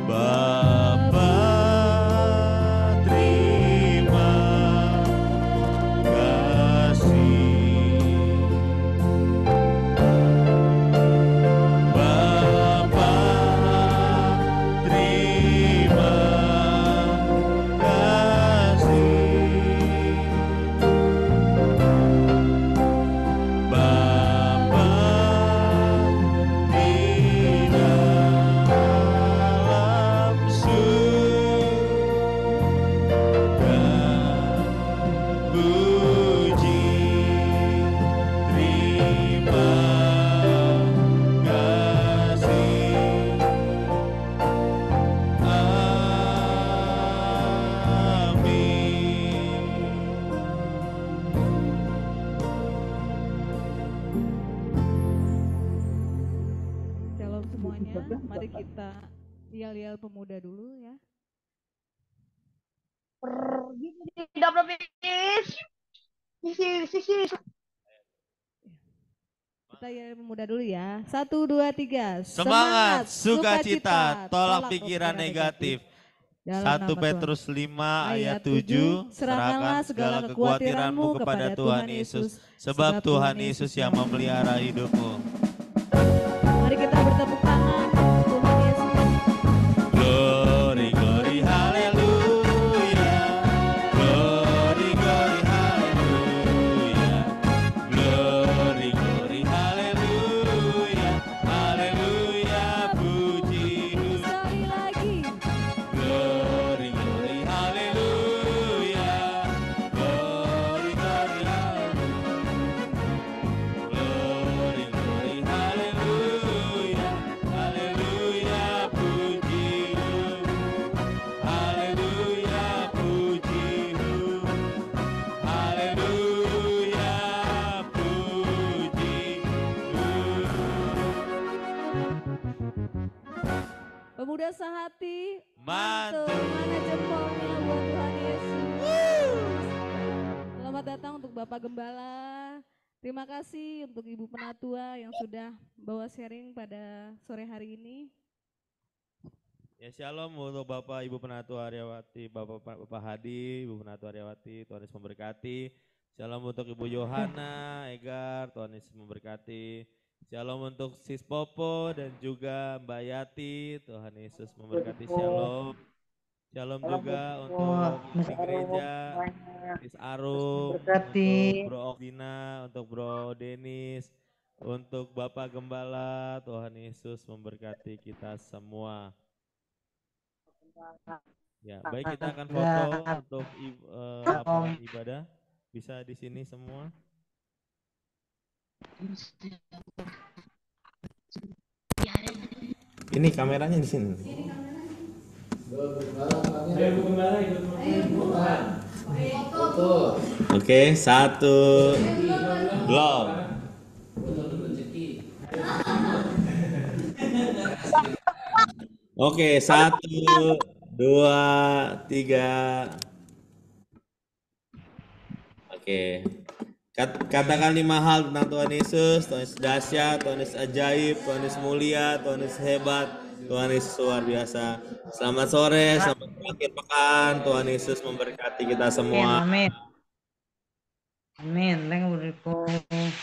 Bapa, terima kasih. Bapa, terima kasih. Bapa, di dalam surga, puji, terima kasih. Shalom semuanya, mari kita yel-yel pemuda dulu ya. Kita yel pemuda dulu ya. 1, 2, 3. Semangat, sukacita, tolak pikiran negatif. Dalam 1 nama Petrus Tuhan. 5 ayat 7, serahkanlah segala kekhawatiranmu kepada Tuhan Yesus, sebab Tuhan Yesus yang memelihara hidupmu. Mari kita bertepuk tangan. Tuhan Yesus. Glory, glory, haleluya. Glory, glory, haleluya. Glory, glory, haleluya. Haleluya, puji. Sekali lagi. Glory, glory, haleluya. Glory, glory, haleluya. Glory, glory, haleluya. Haleluya, puji-Mu. Haleluya, puji-Mu. Haleluya, puji-Mu. Pemuda sehati, Mantul. mana jempolnya buat Tuhan Yesus. Selamat datang untuk Bapak Gembala. Terima kasih untuk Ibu Penatua yang sudah bawa sharing pada sore hari ini. Ya shalom untuk Bapak Ibu Penatua Aryawati, Bapak Hadi, Ibu Penatua Aryawati, Tuhan Yesus memberkati. Shalom untuk Ibu Yohana, Egar, Tuhan Yesus memberkati. Shalom untuk Sis Popo dan juga Mbak Yati, Tuhan Yesus memberkati. Shalom. Shalom juga untuk di gereja, Sis Arum, untuk Bro Okdina, untuk Bro Denis, untuk Bapak Gembala, Tuhan Yesus memberkati kita semua. Ya, baik kita akan foto untuk laporan ibadah. Bisa di sini semua? Ini kameranya di sini. Oke, satu. Belum. Oke, satu, dua, tiga. Oke. Katakan 5 hal tentang Tuhan Yesus. Tuhan Yesus dahsyat, Tuhan Yesus ajaib, Tuhan Yesus mulia, Tuhan Yesus hebat, Tuhan Yesus luar biasa. Selamat sore, selamat akhir pekan. Tuhan Yesus memberkati kita semua. Amin. Amin. Amin.